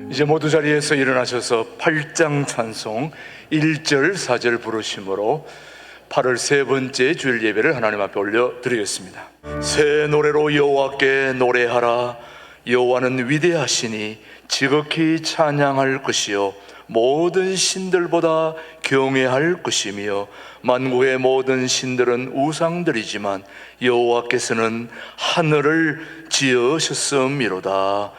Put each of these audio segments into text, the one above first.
이제 모두 자리에서 일어나셔서 8장 찬송 1절 4절 부르심으로 8월 세 번째 주일 예배를 하나님 앞에 올려드리겠습니다. 새 노래로 여호와께 노래하라. 여호와는 위대하시니 지극히 찬양할 것이요 모든 신들보다 경외할 것이며 만국의 모든 신들은 우상들이지만 여호와께서는 하늘을 지으셨음이로다.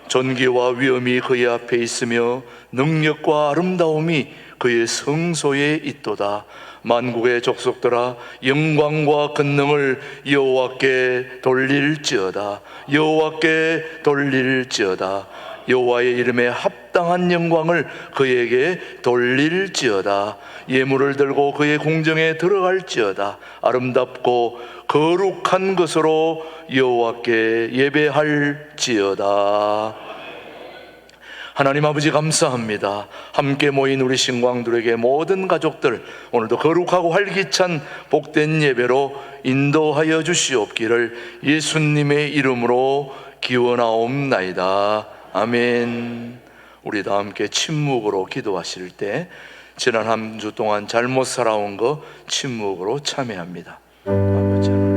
존귀와 위엄이 그의 앞에 있으며 능력과 아름다움이 그의 성소에 있도다. 만국의 족속들아 영광과 권능을 여호와께 돌릴지어다. 여호와께 돌릴지어다. 여호와의 이름에 합당한 영광을 그에게 돌릴지어다. 예물을 들고 그의 궁정에 들어갈지어다. 아름답고 거룩한 것으로 여호와께 예배할지어다. 하나님 아버지 감사합니다. 함께 모인 우리 신광들에게 모든 가족들 오늘도 거룩하고 활기찬 복된 예배로 인도하여 주시옵기를 예수님의 이름으로 기원하옵나이다. 아멘. 우리 다 함께 침묵으로 기도하실 때 지난 한 주 동안 잘못 살아온 거 침묵으로 참회합니다. 아버지 하나님,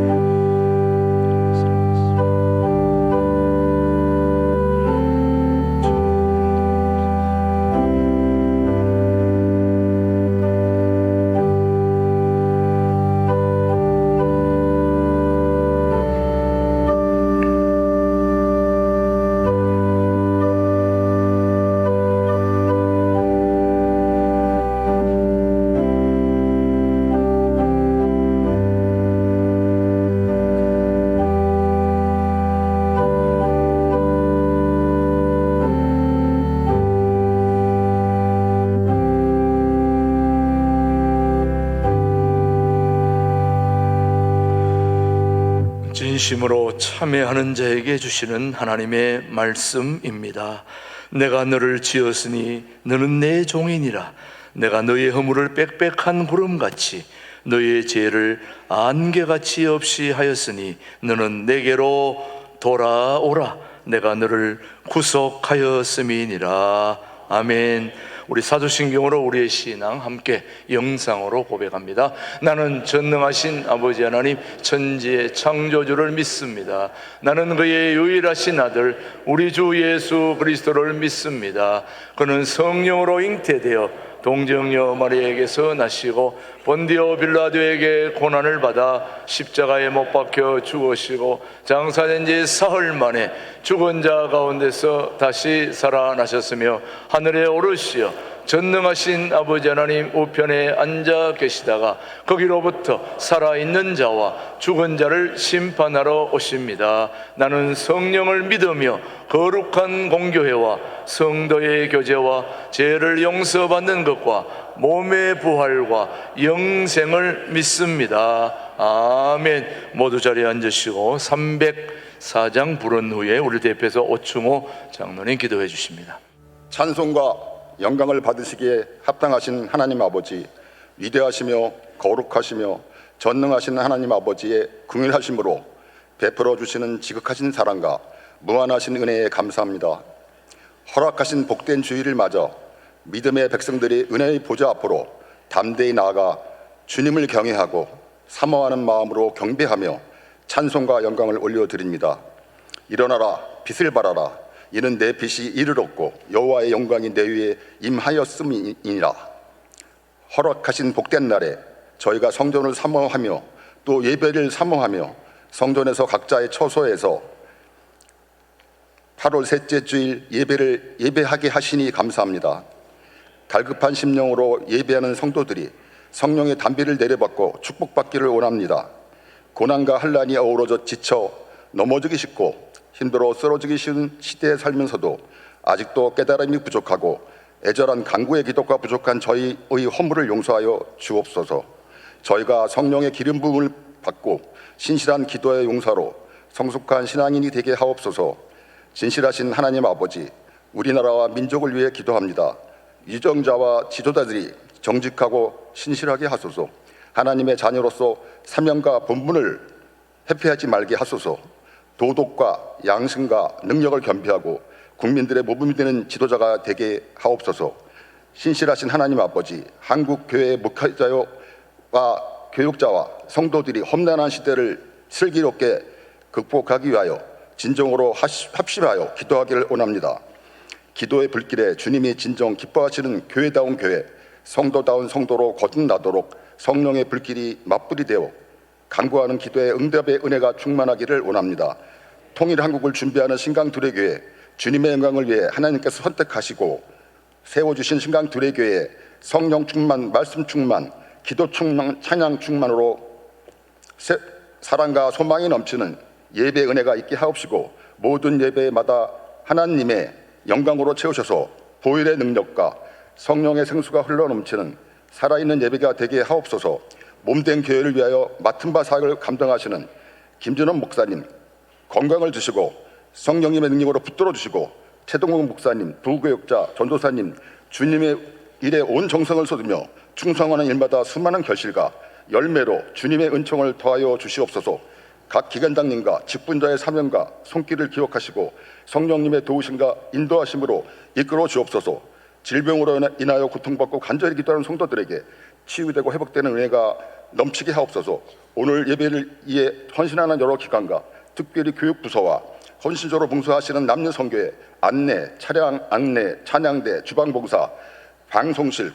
진심으로 참회하는 자에게 주시는 하나님의 말씀입니다. 내가 너를 지었으니 너는 내 종이니라. 내가 너의 허물을 빽빽한 구름같이 너의 죄를 안개같이 없이 하였으니 너는 내게로 돌아오라. 내가 너를 구속하였음이니라. 아멘. 우리 사도신경으로 우리의 신앙 함께 영상으로 고백합니다. 나는 전능하신 아버지 하나님 천지의 창조주를 믿습니다. 나는 그의 유일하신 아들 우리 주 예수 그리스도를 믿습니다. 그는 성령으로 잉태되어 동정녀 마리아에게서 나시고 본디오 빌라도에게 고난을 받아 십자가에 못 박혀 죽으시고 장사된 지 사흘 만에 죽은 자 가운데서 다시 살아나셨으며 하늘에 오르시어 전능하신 아버지 하나님 우편에 앉아 계시다가 거기로부터 살아있는 자와 죽은 자를 심판하러 오십니다. 나는 성령을 믿으며 거룩한 공교회와 성도의 교제와 죄를 용서받는 것과 몸의 부활과 영생을 믿습니다. 아멘. 모두 자리에 앉으시고 304장 부른 후에 우리 대표해서 오충호 장로님 기도해 주십니다. 찬송과 영광을 받으시기에 합당하신 하나님 아버지, 위대하시며 거룩하시며 전능하신 하나님 아버지의 긍휼하심으로 베풀어 주시는 지극하신 사랑과 무한하신 은혜에 감사합니다. 허락하신 복된 주일을 맞아 믿음의 백성들이 은혜의 보좌 앞으로 담대히 나아가 주님을 경외하고 사모하는 마음으로 경배하며 찬송과 영광을 올려드립니다. 일어나라, 빛을 발하라. 이는 내 빛이 이르렀고 여호와의 영광이 내 위에 임하였음이니라. 허락하신 복된 날에 저희가 성전을 사모하며 또 예배를 사모하며 성전에서 각자의 처소에서 8월 셋째 주일 예배를 예배하게 하시니 감사합니다. 갈급한 심령으로 예배하는 성도들이 성령의 단비를 내려받고 축복받기를 원합니다. 고난과 환난이 어우러져 지쳐 넘어지기 쉽고 힘들어 쓰러지기 쉬운 시대에 살면서도 아직도 깨달음이 부족하고 애절한 간구의 기도가 부족한 저희의 허물을 용서하여 주옵소서. 저희가 성령의 기름 부음을 받고 신실한 기도의 용사로 성숙한 신앙인이 되게 하옵소서. 진실하신 하나님 아버지, 우리나라와 민족을 위해 기도합니다. 유정자와 지도자들이 정직하고 신실하게 하소서. 하나님의 자녀로서 사명과 본분을 회피하지 말게 하소서. 도덕과 양심과 능력을 겸비하고 국민들의 모범이 되는 지도자가 되게 하옵소서. 신실하신 하나님 아버지, 한국 교회의 목회자와 교육자와 성도들이 험난한 시대를 슬기롭게 극복하기 위하여 진정으로 합심하여 기도하기를 원합니다. 기도의 불길에 주님이 진정 기뻐하시는 교회다운 교회, 성도다운 성도로 거듭나도록 성령의 불길이 맞불이 되어 간구하는 기도의 응답의 은혜가 충만하기를 원합니다. 통일 한국을 준비하는 신강두레교회, 주님의 영광을 위해 하나님께서 선택하시고 세워주신 신강두레교회에 성령 충만, 말씀 충만, 기도 충만, 찬양 충만으로 사랑과 소망이 넘치는 예배 은혜가 있게 하옵시고, 모든 예배마다 하나님의 영광으로 채우셔서 보혈의 능력과 성령의 생수가 흘러넘치는 살아있는 예배가 되게 하옵소서. 몸된 교회를 위하여 맡은 바 사역을 감당하시는 김준원 목사님 건강을 주시고 성령님의 능력으로 붙들어 주시고, 최동욱 목사님, 부교육자, 전도사님 주님의 일에 온 정성을 쏟으며 충성하는 일마다 수많은 결실과 열매로 주님의 은총을 더하여 주시옵소서. 각 기관장님과 직분자의 사명과 손길을 기억하시고 성령님의 도우심과 인도하심으로 이끌어 주옵소서. 질병으로 인하여 고통받고 간절히 기도하는 성도들에게 치유되고 회복되는 은혜가 넘치게 하옵소서. 오늘 예배를 위해 헌신하는 여러 기관과 특별히 교육부서와 헌신적으로 봉사하시는 남녀 선교회, 안내, 차량 안내, 찬양대, 주방봉사, 방송실,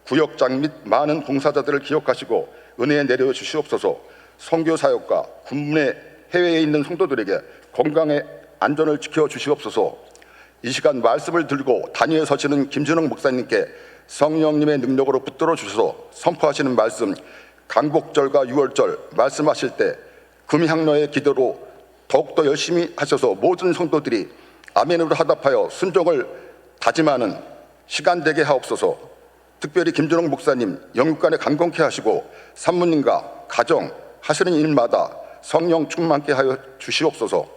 구역장 및 많은 봉사자들을 기억하시고 은혜 내려 주시옵소서. 선교 사역과 군내 해외에 있는 성도들에게 건강의 안전을 지켜 주시옵소서. 이 시간 말씀을 들고 단위에 서시는 김준영 목사님께 성령님의 능력으로 붙들어 주셔서 선포하시는 말씀, 강복절과 유월절 말씀하실 때 금향로의 기도로 더욱더 열심히 하셔서 모든 성도들이 아멘으로 화답하여 순종을 다짐하는 시간 되게 하옵소서. 특별히 김준영 목사님 영육간에 강건케 하시고 산모님과 가정 하시는 일마다 성령 충만케 하여 주시옵소서.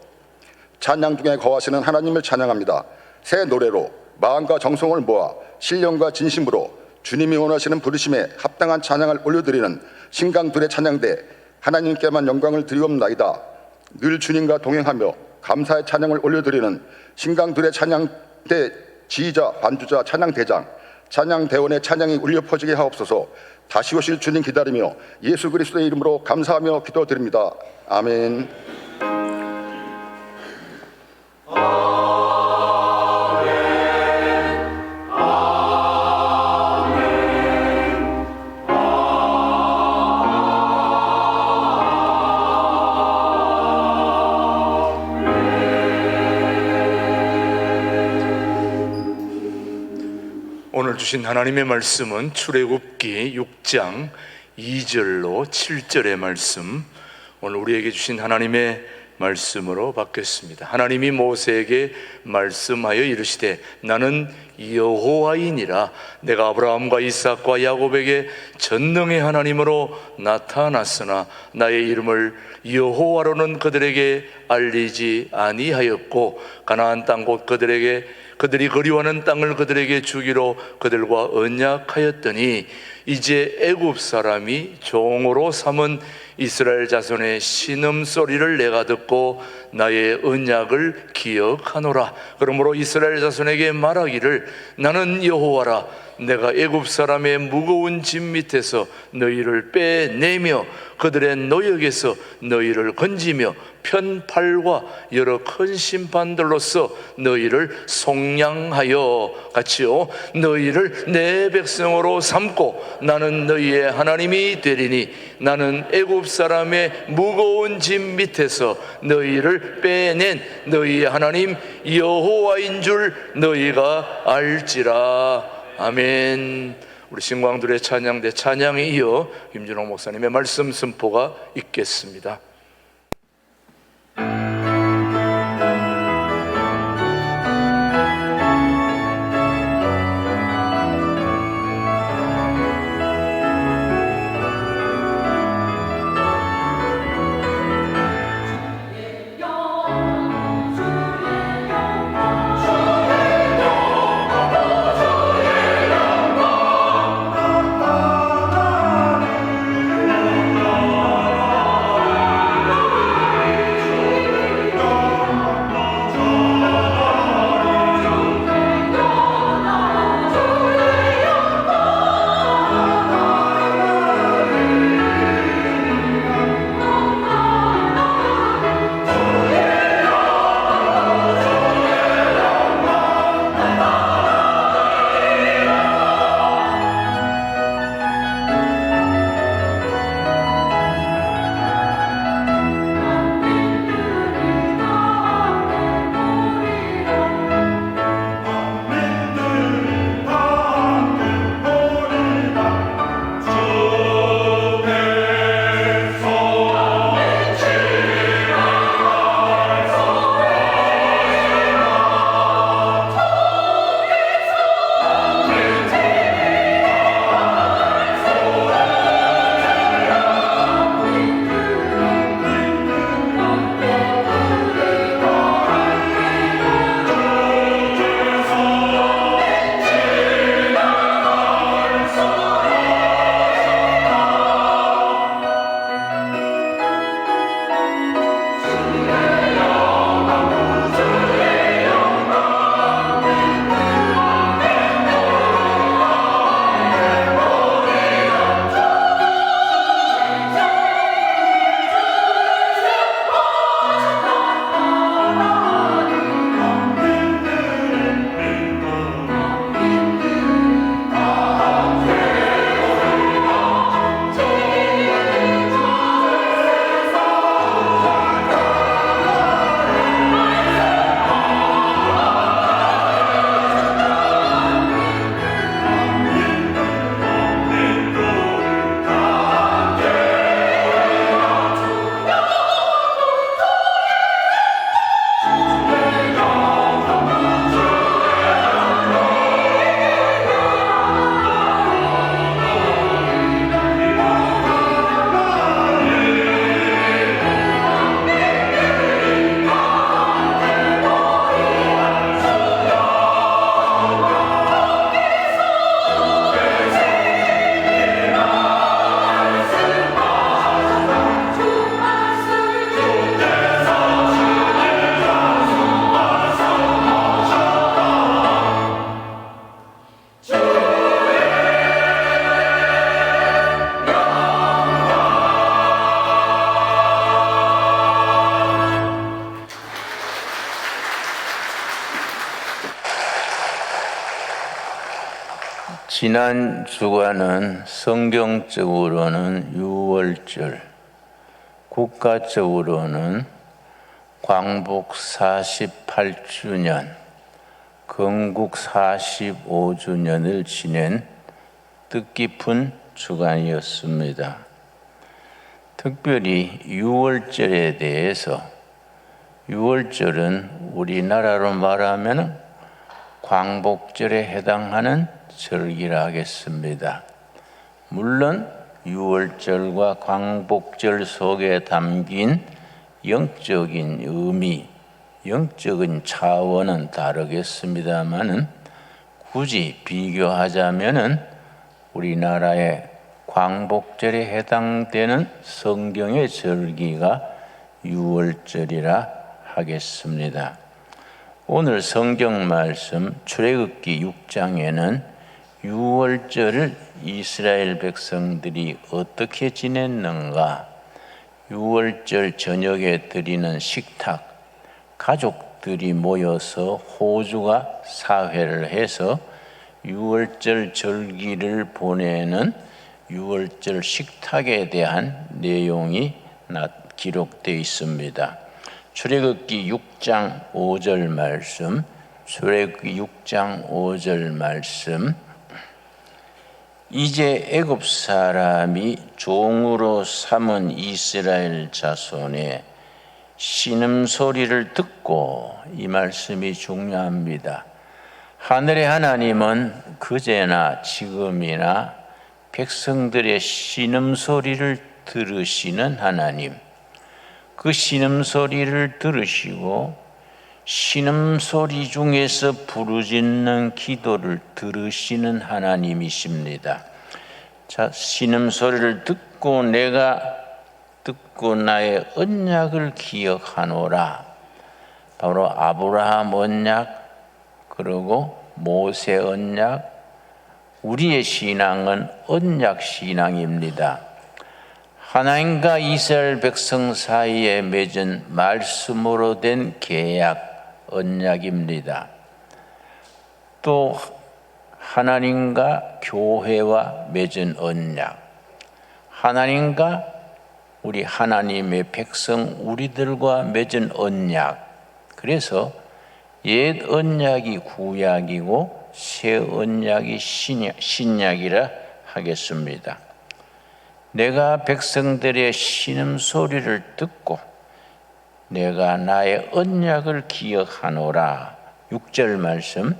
찬양 중에 거하시는 하나님을 찬양합니다. 새 노래로 마음과 정성을 모아 신령과 진심으로 주님이 원하시는 부르심에 합당한 찬양을 올려드리는 신강들의 찬양대, 하나님께만 영광을 드리옵나이다. 늘 주님과 동행하며 감사의 찬양을 올려드리는 신강들의 찬양대 지휘자, 반주자, 찬양대장, 찬양대원의 찬양이 울려 퍼지게 하옵소서. 다시 오실 주님 기다리며 예수 그리스도의 이름으로 감사하며 기도드립니다. 아멘. 오늘 주신 하나님의 말씀은 출애굽기 6장 2절로 7절의 말씀, 오늘 우리에게 주신 하나님의 말씀으로 받겠습니다. 하나님이 모세에게 말씀하여 이르시되 나는 여호와이니라. 내가 아브라함과 이삭과 야곱에게 전능의 하나님으로 나타났으나 나의 이름을 여호와로는 그들에게 알리지 아니하였고, 가나안 땅 곧 그들이 그리워하는 땅을 그들에게 주기로 그들과 언약하였더니 이제 애굽 사람이 종으로 삼은 이스라엘 자손의 신음소리를 내가 듣고 나의 언약을 기억하노라. 그러므로 이스라엘 자손에게 말하기를 나는 여호와라. 내가 애굽 사람의 무거운 짐 밑에서 너희를 빼내며 그들의 노역에서 너희를 건지며 편팔과 여러 큰 심판들로서 너희를 속량하여 같이요 너희를 내 백성으로 삼고 나는 너희의 하나님이 되리니 나는 애굽 사람의 무거운 짐 밑에서 너희를 빼낸 너희의 하나님 여호와인 줄 너희가 알지라. 아멘. 우리 신광들의 찬양대 찬양에 이어 김준호 목사님의 말씀 선포가 있겠습니다. 지난 주간은 성경적으로는 유월절, 국가적으로는 광복 48주년, 건국 45주년을 지낸 뜻깊은 주간이었습니다. 특별히 유월절에 대해서, 유월절은 우리나라로 말하면 광복절에 해당하는 절기라 하겠습니다. 물론 유월절과 광복절 속에 담긴 영적인 의미, 영적인 차원은 다르겠습니다만은 굳이 비교하자면은 우리나라의 광복절에 해당되는 성경의 절기가 유월절이라 하겠습니다. 오늘 성경 말씀 출애굽기 6장에는 유월절을 이스라엘 백성들이 어떻게 지냈는가, 유월절 저녁에 드리는 식탁, 가족들이 모여서 호주가 사회를 해서 유월절 절기를 보내는 유월절 식탁에 대한 내용이 기록되어 있습니다. 출애굽기 6장 5절 말씀, 출애굽기 6장 5절 말씀. 이제 애굽 사람이 종으로 삼은 이스라엘 자손의 신음소리를 듣고, 이 말씀이 중요합니다. 하늘의 하나님은 그제나 지금이나 백성들의 신음소리를 들으시는 하나님, 그 신음소리를 들으시고 신음소리 중에서 부르짖는 기도를 들으시는 하나님이십니다. 자, 신음소리를 듣고 내가 듣고 나의 언약을 기억하노라. 바로 아브라함 언약, 그리고 모세 언약. 우리의 신앙은 언약 신앙입니다. 하나님과 이스라엘 백성 사이에 맺은 말씀으로 된 계약, 언약입니다. 또 하나님과 교회와 맺은 언약, 하나님과 우리 하나님의 백성 우리들과 맺은 언약. 그래서 옛 언약이 구약이고 새 언약이 신약이라 하겠습니다. 내가 백성들의 신음소리를 듣고 내가 나의 언약을 기억하노라. 6절 말씀.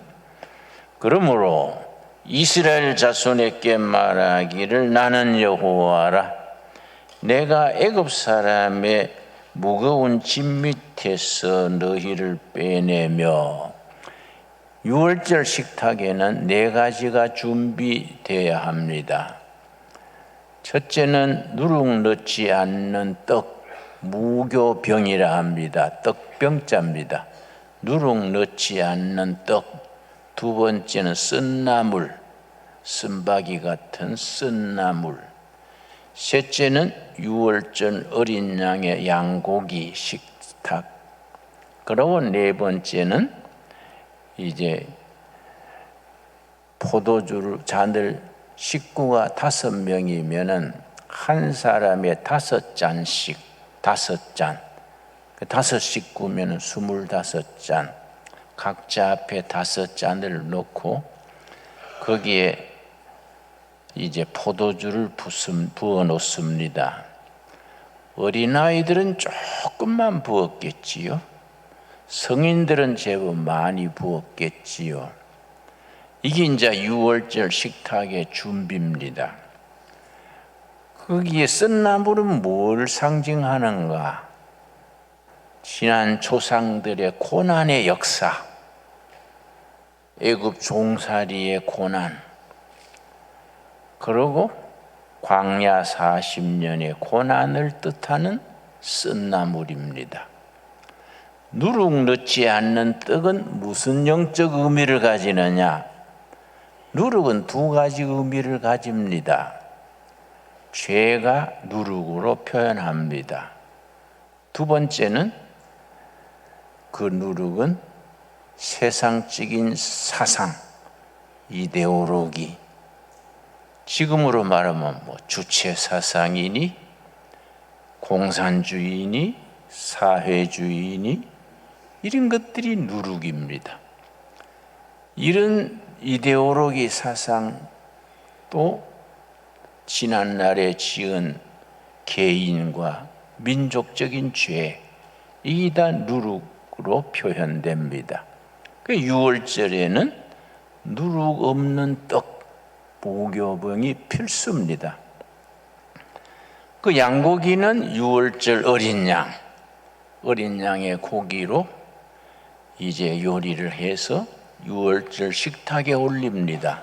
그러므로 이스라엘 자손에게 말하기를 나는 여호와라. 내가 애굽 사람의 무거운 짐 밑에서 너희를 빼내며. 유월절 식탁에는 4가지가 준비되어야 합니다. 첫째는 누룩 넣지 않는 떡, 무교병이라 합니다. 떡병자입니다. 누룩 넣지 않는 떡. 두 번째는 쓴나물, 쓴바기 같은 쓴나물. 셋째는 유월절 어린 양의 양고기 식탁. 그리고 4번째는 이제 포도주를 잔을 식구가 5명이면은 한 사람의 5잔씩, 5잔. 5식구면은 25잔. 각자 앞에 5잔을 놓고 거기에 이제 포도주를 부어 놓습니다. 어린아이들은 조금만 부었겠지요. 성인들은 제법 많이 부었겠지요. 이게 이제 유월절 식탁의 준비입니다. 거기에 쓴나물은 뭘 상징하는가? 지난 조상들의 고난의 역사, 애굽 종살이의 고난, 그리고 광야 40년의 고난을 뜻하는 쓴나물입니다. 누룩 넣지 않는 떡은 무슨 영적 의미를 가지느냐? 누룩은 2가지 의미를 가집니다. 죄가 누룩으로 표현합니다. 두 번째는 그 누룩은 세상적인 사상, 이데올로기, 지금으로 말하면 주체 사상이니 공산주의니 사회주의니 이런 것들이 누룩입니다. 이런 이데올로기 사상 또 지난날에 지은 개인과 민족적인 죄 이게 다 누룩으로 표현됩니다. 그 6월절에는 누룩 없는 떡 무교병이 필수입니다. 그 양고기는 6월절 어린 양의 고기로 이제 요리를 해서 6월절 식탁에 올립니다.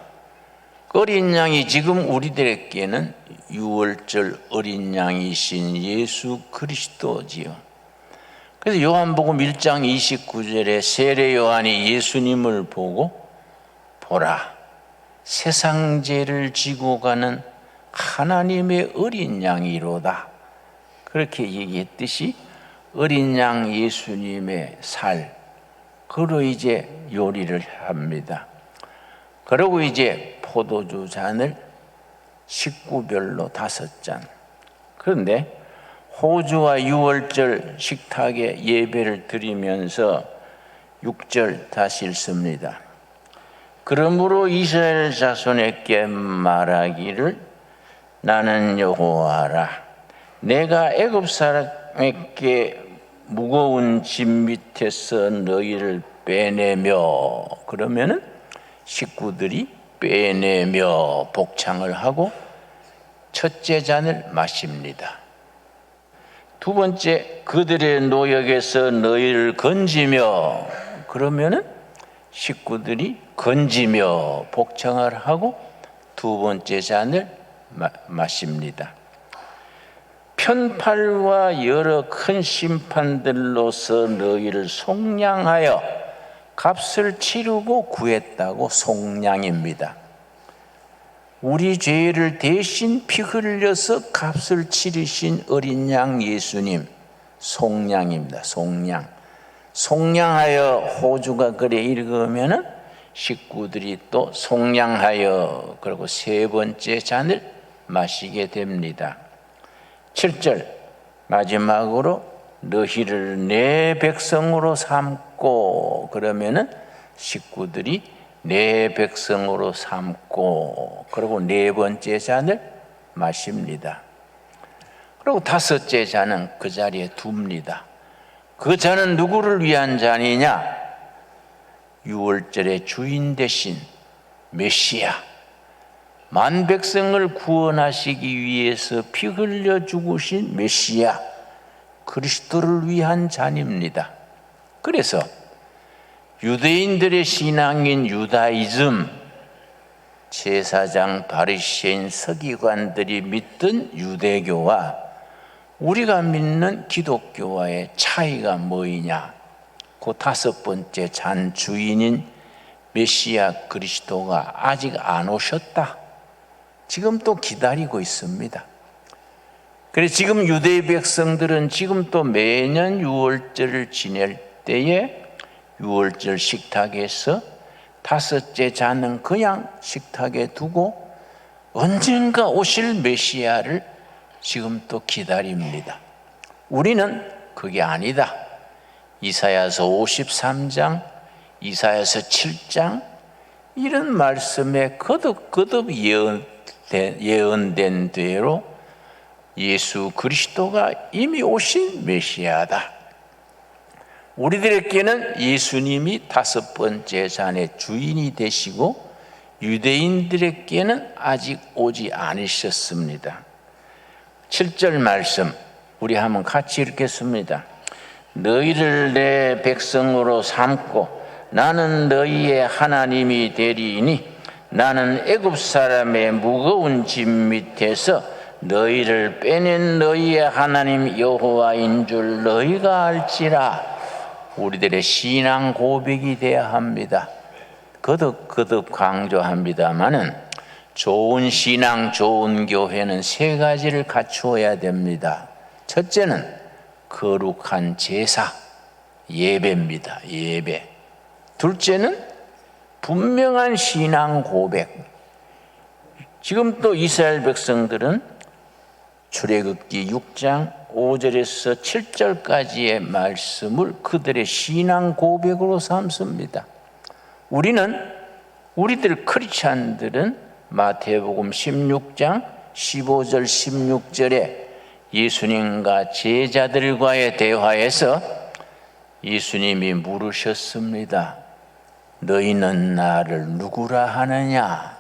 어린 양이 지금 우리들에게는 6월절 어린 양이신 예수 그리스도지요. 그래서 요한복음 1장 29절에 세례 요한이 예수님을 보고 보라 세상 죄를 지고 가는 하나님의 어린 양이로다 그렇게 얘기했듯이 어린 양 예수님의 살 그로 이제 요리를 합니다. 그리고 이제 포도주 잔을 식구별로 5잔. 그런데 호주와 6월절 식탁에 예배를 드리면서 6절 다시 읽습니다. 그러므로 이스라엘 자손에게 말하기를 나는 여호와라 내가 애굽 사람에게 무거운 짐 밑에서 너희를 빼내며 그러면은 식구들이 빼내며 복창을 하고 첫째 잔을 마십니다. 두 번째 그들의 노역에서 너희를 건지며 그러면은 식구들이 건지며 복창을 하고 두 번째 잔을 마십니다. 편팔과 여러 큰 심판들로서 너희를 속량하여 값을 치르고 구했다고 속량입니다. 우리 죄를 대신 피 흘려서 값을 치르신 어린 양 예수님 속량입니다. 속량하여 호주가 그래 읽으면은 식구들이 또 속량하여 그리고 세 번째 잔을 마시게 됩니다. 7절 마지막으로 너희를 내 백성으로 삼고 그러면은 식구들이 내 백성으로 삼고 그리고 네 번째 잔을 마십니다. 그리고 다섯째 잔은 그 자리에 둡니다. 그 잔은 누구를 위한 잔이냐? 6월절의 주인 대신 메시아 만 백성을 구원하시기 위해서 피 흘려 죽으신 메시아 그리스도를 위한 잔입니다. 그래서 유대인들의 신앙인 유다이즘 제사장 바리새인 서기관들이 믿던 유대교와 우리가 믿는 기독교와의 차이가 뭐이냐? 그 다섯 번째 잔 주인인 메시아 그리스도가 아직 안 오셨다. 지금 또 기다리고 있습니다. 그래서 지금 유대 백성들은 지금 또 매년 6월절을 지낼 때에 6월절 식탁에서 다섯째 잔은 그냥 식탁에 두고 언젠가 오실 메시아를 지금 또 기다립니다. 우리는 그게 아니다. 이사야서 53장, 이사야서 7장 이런 말씀에 거듭 예언된 대로 예수 그리스도가 이미 오신 메시아다. 우리들에게는 예수님이 다섯 번째 잔의 주인이 되시고 유대인들에게는 아직 오지 않으셨습니다. 7절 말씀 우리 한번 같이 읽겠습니다. 너희를 내 백성으로 삼고 나는 너희의 하나님이 되리니 나는 애굽 사람의 무거운 짐 밑에서 너희를 빼낸 너희의 하나님 여호와인 줄 너희가 알지라. 우리들의 신앙 고백이 되어야 합니다. 거듭 강조합니다마는 좋은 신앙, 좋은 교회는 세 가지를 갖추어야 됩니다. 첫째는 거룩한 제사, 예배입니다. 예배. 둘째는 분명한 신앙 고백. 지금 또 이스라엘 백성들은 출애굽기 6장 5절에서 7절까지의 말씀을 그들의 신앙 고백으로 삼습니다. 우리들 크리스찬들은 마태복음 16장 15절 16절에 예수님과 제자들과의 대화에서 예수님이 물으셨습니다. 너희는 나를 누구라 하느냐?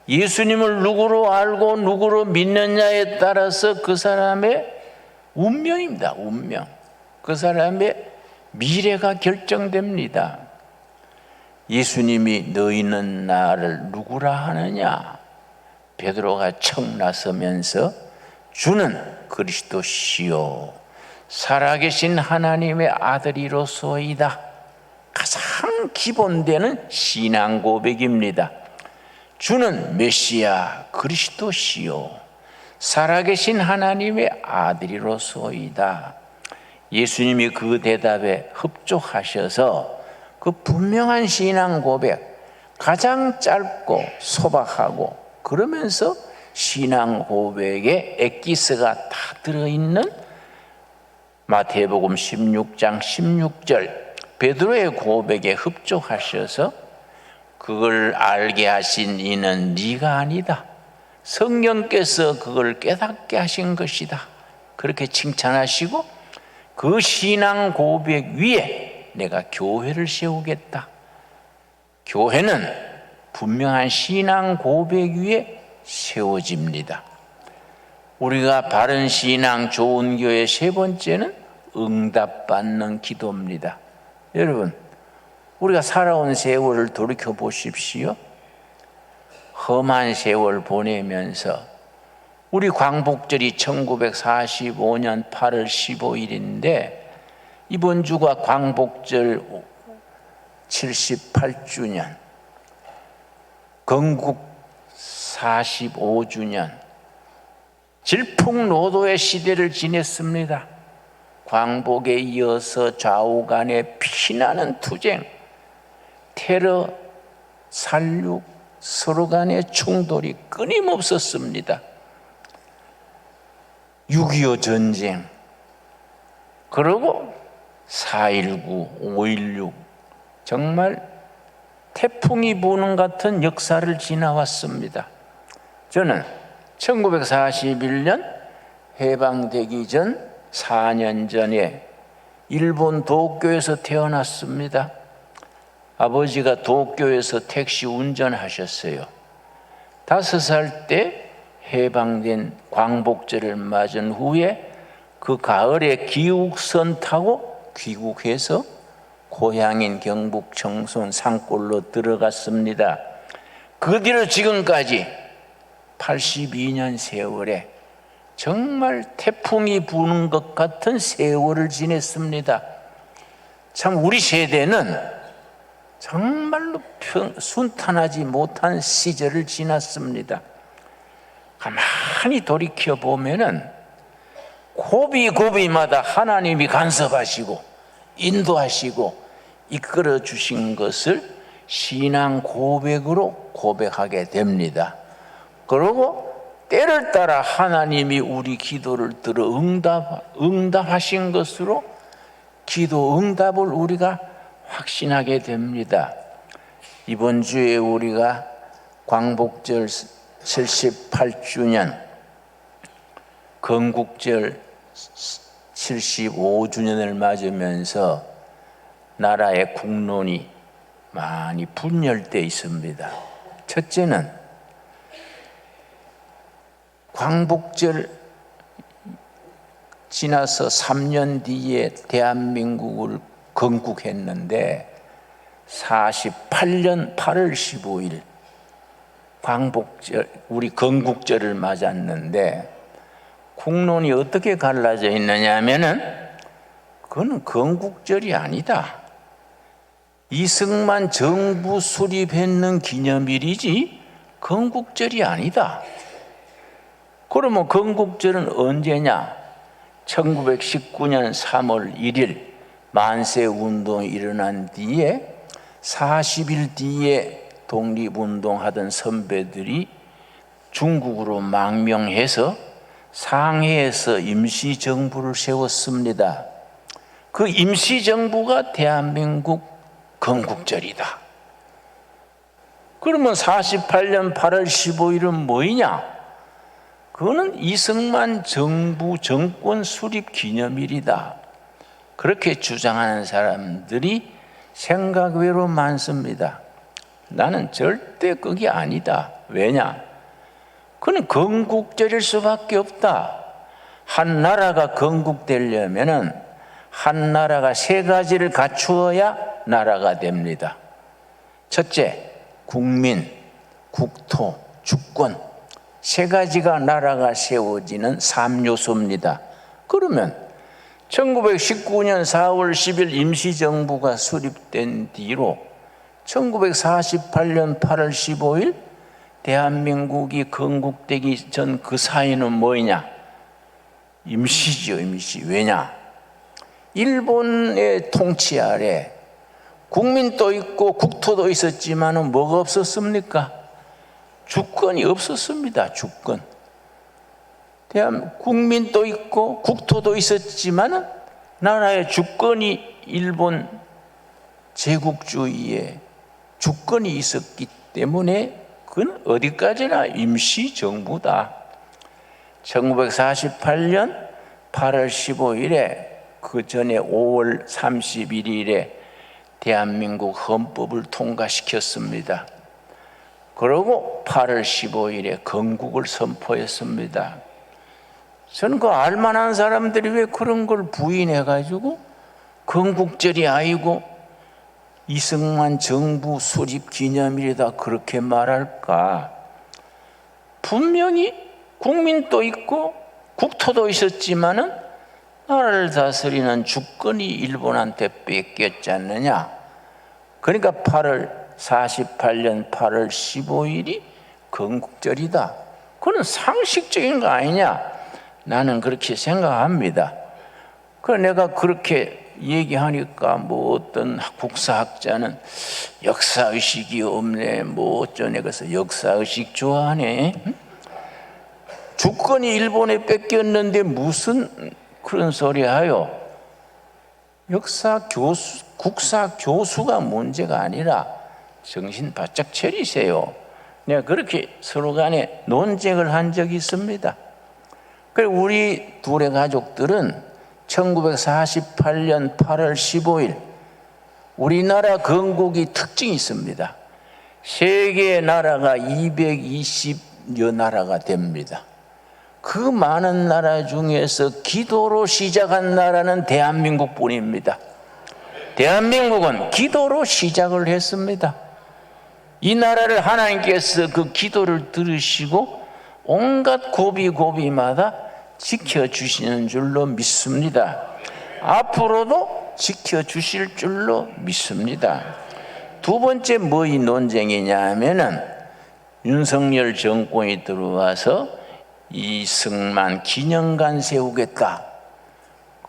예수님을 누구로 알고 누구로 믿느냐에 따라서 그 사람의 운명입니다. 운명. 그 사람의 미래가 결정됩니다. 예수님이 너희는 나를 누구라 하느냐? 베드로가 척 나서면서 주는 그리스도시요 살아계신 하나님의 아들이로소이다. 가장 기본되는 신앙 고백입니다. 주는 메시아 그리스도시요 살아계신 하나님의 아들이로소이다. 예수님이 그 대답에 흡족하셔서 그 분명한 신앙 고백, 가장 짧고 소박하고 그러면서 신앙 고백에 엑기스가 다 들어있는 마태복음 16장 16절 베드로의 고백에 흡족하셔서 그걸 알게 하신 이는 네가 아니다. 성령께서 그걸 깨닫게 하신 것이다. 그렇게 칭찬하시고 그 신앙 고백 위에 내가 교회를 세우겠다. 교회는 분명한 신앙 고백 위에 세워집니다. 우리가 바른 신앙 좋은 교회 세 번째는 응답받는 기도입니다. 여러분, 우리가 살아온 세월을 돌이켜 보십시오. 험한 세월 보내면서 우리 광복절이 1945년 8월 15일인데 이번 주가 광복절 78주년, 건국 45주년, 질풍노도의 시대를 지냈습니다. 광복에 이어서 좌우 간의 피나는 투쟁, 테러, 살육, 서로 간의 충돌이 끊임없었습니다. 6.25 전쟁, 그리고 4.19, 5.16 정말 태풍이 부는 같은 역사를 지나왔습니다. 저는 1941년 해방되기 전 4년 전에 일본 도쿄에서 태어났습니다. 아버지가 도쿄에서 택시 운전하셨어요. 5살 때 해방된 광복절을 맞은 후에 그 가을에 기국선 타고 귀국해서 고향인 경북 청송 산골로 들어갔습니다. 그 뒤로 지금까지 82년 세월에 정말 태풍이 부는 것 같은 세월을 지냈습니다. 참 우리 세대는 정말로 순탄하지 못한 시절을 지났습니다. 가만히 돌이켜 보면은 고비고비마다 하나님이 간섭하시고 인도하시고 이끌어 주신 것을 신앙 고백으로 고백하게 됩니다. 그리고 때를 따라 하나님이 우리 기도를 들어 응답하신 것으로 기도 응답을 우리가 확신하게 됩니다. 이번 주에 우리가 광복절 78주년, 건국절 75주년을 맞으면서 나라의 국론이 많이 분열되어 있습니다. 첫째는 광복절 지나서 3년 뒤에 대한민국을 건국했는데 48년 8월 15일 광복절, 우리 건국절을 맞았는데 국론이 어떻게 갈라져 있느냐 하면은 그건 건국절이 아니다. 이승만 정부 수립했는 기념일이지 건국절이 아니다. 그러면 건국절은 언제냐? 1919년 3월 1일 만세운동이 일어난 뒤에 40일 뒤에 독립운동하던 선배들이 중국으로 망명해서 상해에서 임시정부를 세웠습니다. 그 임시정부가 대한민국 건국절이다. 그러면 48년 8월 15일은 뭐이냐? 그거는 이승만 정부 정권 수립 기념일이다. 그렇게 주장하는 사람들이 생각 외로 많습니다. 나는 절대 그게 아니다. 왜냐? 그건 건국절일 수밖에 없다. 한 나라가 건국되려면은 한 나라가 세 가지를 갖추어야 나라가 됩니다. 첫째, 국민, 국토, 주권. 세 가지가 나라가 세워지는 3요소입니다. 그러면 1919년 4월 10일 임시정부가 수립된 뒤로 1948년 8월 15일 대한민국이 건국되기 전 그 사이는 뭐냐? 임시죠, 임시. 왜냐? 일본의 통치 아래 국민도 있고 국토도 있었지만은 뭐가 없었습니까? 주권이 없었습니다. 주권. 국민도 있고 국토도 있었지만은 나라의 주권이 일본 제국주의의 주권이 있었기 때문에 그건 어디까지나 임시정부다. 1948년 8월 15일에 그 전에 5월 31일에 대한민국 헌법을 통과시켰습니다. 그리고 8월 15일에 건국을 선포했습니다. 저는 그 알만한 사람들이 왜 그런 걸 부인해가지고 건국절이 아니고 이승만 정부 수립 기념일이다 그렇게 말할까? 분명히 국민도 있고 국토도 있었지만은 나라를 다스리는 주권이 일본한테 뺏겼지 않느냐? 그러니까 48년 8월 15일이 건국절이다. 그건 상식적인 거 아니냐? 나는 그렇게 생각합니다. 그래 내가 그렇게 얘기하니까 뭐 어떤 국사학자는 역사의식이 없네 뭐 어쩌네 그래서 역사의식 좋아하네. 주권이 일본에 뺏겼는데 무슨 그런 소리 하요? 역사 교수, 국사 교수가 문제가 아니라 정신 바짝 차리세요. 내가 그렇게 서로 간에 논쟁을 한 적이 있습니다. 그리고 우리 둘의 가족들은 1948년 8월 15일 우리나라 건국이 특징이 있습니다. 세계 나라가 220여 나라가 됩니다. 그 많은 나라 중에서 기도로 시작한 나라는 대한민국뿐입니다. 대한민국은 기도로 시작을 했습니다. 이 나라를 하나님께서 그 기도를 들으시고 온갖 고비고비마다 지켜주시는 줄로 믿습니다. 앞으로도 지켜주실 줄로 믿습니다. 두 번째 뭐이 논쟁이냐 하면은 윤석열 정권이 들어와서 이승만 기념관 세우겠다.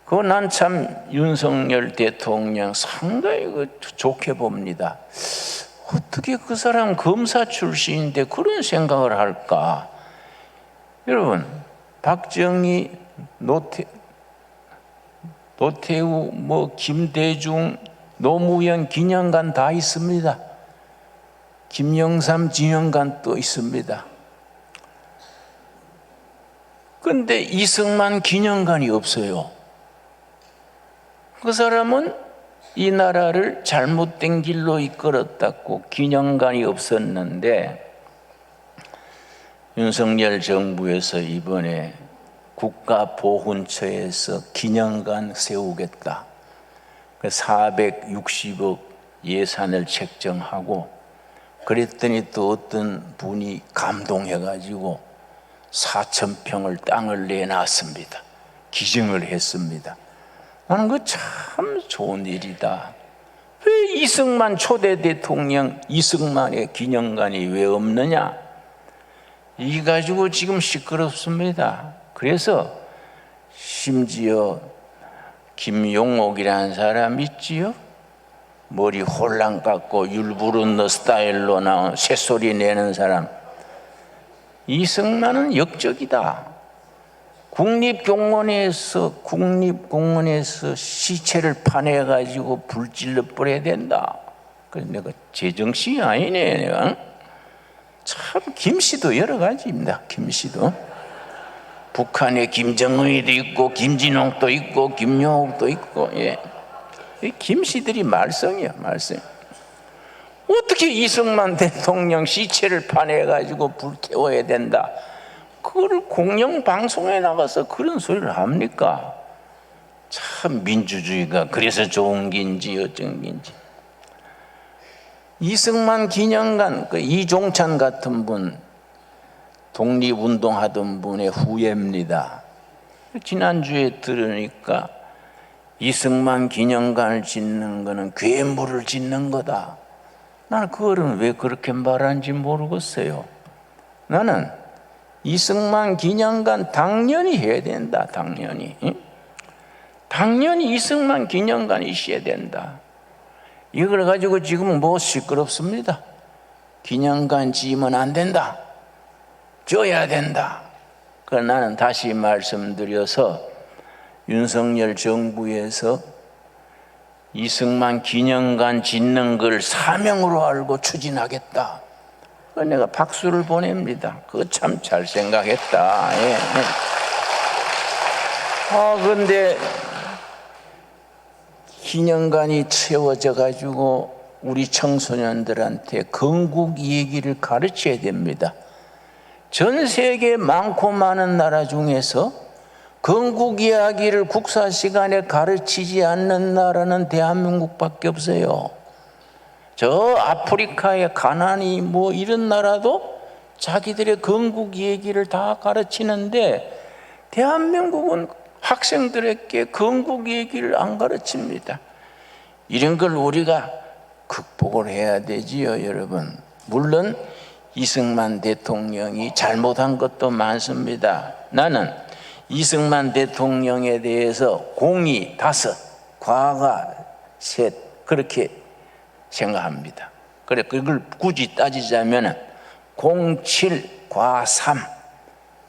그거 난 참 윤석열 대통령 상당히 좋게 봅니다. 어떻게 그 사람 검사 출신인데 그런 생각을 할까? 여러분, 박정희, 노태우, 김대중, 노무현 기념관 다 있습니다. 김영삼 기념관도 있습니다. 그런데 이승만 기념관이 없어요. 그 사람은 이 나라를 잘못된 길로 이끌었다고 기념관이 없었는데 윤석열 정부에서 이번에 국가보훈처에서 기념관 세우겠다. 460억 예산을 책정하고 그랬더니 또 어떤 분이 감동해가지고 4,000평을 땅을 내놨습니다. 기증을 했습니다. 나는 그 참 좋은 일이다. 왜 이승만 초대 대통령 이승만의 기념관이 왜 없느냐? 이 가지고 지금 시끄럽습니다. 그래서 심지어 김용옥이라는 사람 있지요? 머리 홀랑 깎고 율브룬너 스타일로 나온 새소리 내는 사람. 이승만은 역적이다. 국립공원에서 시체를 파내가지고 불질러 버려야 된다. 그래서 내가 제정신이 아니네. 내가 참 김씨도 여러 가지입니다. 김씨도 북한에 김정은이도 있고 김진홍도 있고 김용옥도 있고, 예. 이 김씨들이 말썽이야, 말썽. 어떻게 이승만 대통령 시체를 파내가지고 불태워야 된다, 그걸 공영방송에 나가서 그런 소리를 합니까? 참 민주주의가 그래서 좋은 긴지 어쩐 긴지. 이승만 기념관, 그 이종찬 같은 분, 독립운동하던 분의 후예입니다. 지난주에 들으니까 이승만 기념관을 짓는 거는 괴물을 짓는 거다. 나는 그거는 왜 그렇게 말하는지 모르겠어요. 나는 이승만 기념관 당연히 해야 된다. 당연히 이승만 기념관이 있어야 된다. 이걸 가지고 지금 뭐 시끄럽습니다. 기념관 지으면 안 된다, 줘야 된다. 그러나 나는 다시 말씀드려서 윤석열 정부에서 이승만 기념관 짓는 걸 사명으로 알고 추진하겠다. 내가 박수를 보냅니다. 그거 참 잘 생각했다. 예. 그런데 기념관이 채워져 가지고 우리 청소년들한테 건국 얘기를 가르쳐야 됩니다. 전 세계 많고 많은 나라 중에서 건국 이야기를 국사 시간에 가르치지 않는 나라는 대한민국밖에 없어요. 저 아프리카의 가나니 뭐 이런 나라도 자기들의 건국 얘기를 다 가르치는데 대한민국은 학생들에게 건국 얘기를 안 가르칩니다. 이런 걸 우리가 극복을 해야 되지요, 여러분. 물론 이승만 대통령이 잘못한 것도 많습니다. 나는 이승만 대통령에 대해서 공이 5, 과가 3 그렇게 생각합니다. 그래, 그걸 굳이 따지자면 07, 과 3,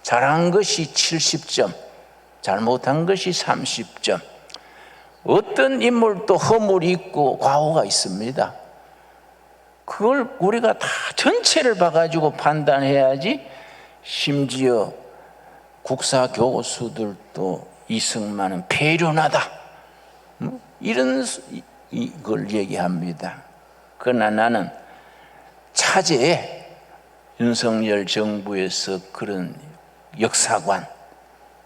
잘한 것이 70점, 잘못한 것이 30점. 어떤 인물도 허물이 있고 과오가 있습니다. 그걸 우리가 다 전체를 봐가지고 판단해야지. 심지어 국사 교수들도 이승만은 폐륜하다, 이런 걸 얘기합니다. 그러나 나는 차제에 윤석열 정부에서 그런 역사관,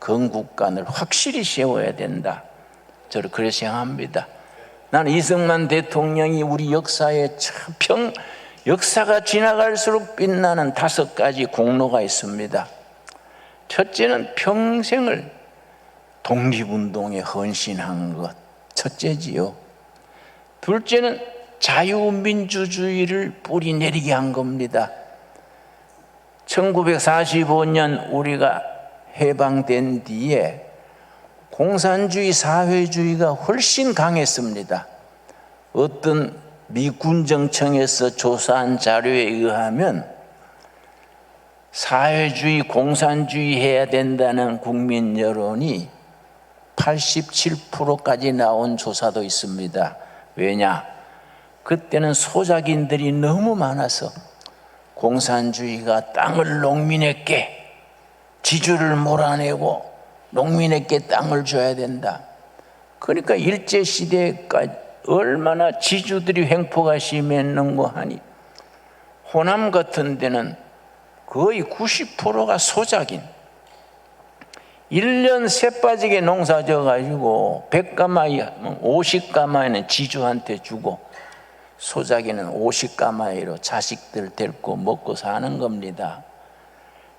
건국관을 확실히 세워야 된다. 저는 그렇게 생각합니다. 나는 이승만 대통령이 우리 역사에 역사가 지나갈수록 빛나는 5가지 공로가 있습니다. 첫째는 평생을 독립운동에 헌신한 것, 첫째지요. 둘째는 자유민주주의를 뿌리내리게 한 겁니다. 1945년 우리가 해방된 뒤에 공산주의, 사회주의가 훨씬 강했습니다. 어떤 미 군정청에서 조사한 자료에 의하면 사회주의, 공산주의 해야 된다는 국민 여론이 87%까지 나온 조사도 있습니다. 왜냐? 그때는 소작인들이 너무 많아서 공산주의가 땅을 농민에게, 지주를 몰아내고 농민에게 땅을 줘야 된다. 그러니까 일제시대까지 얼마나 지주들이 횡포가 심했는고 하니 호남 같은 데는 거의 90%가 소작인, 1년 새 빠지게 농사 져가지고 100가마이, 50가마이는 지주한테 주고 소작이는 50가마이로 자식들 데리고 먹고 사는 겁니다.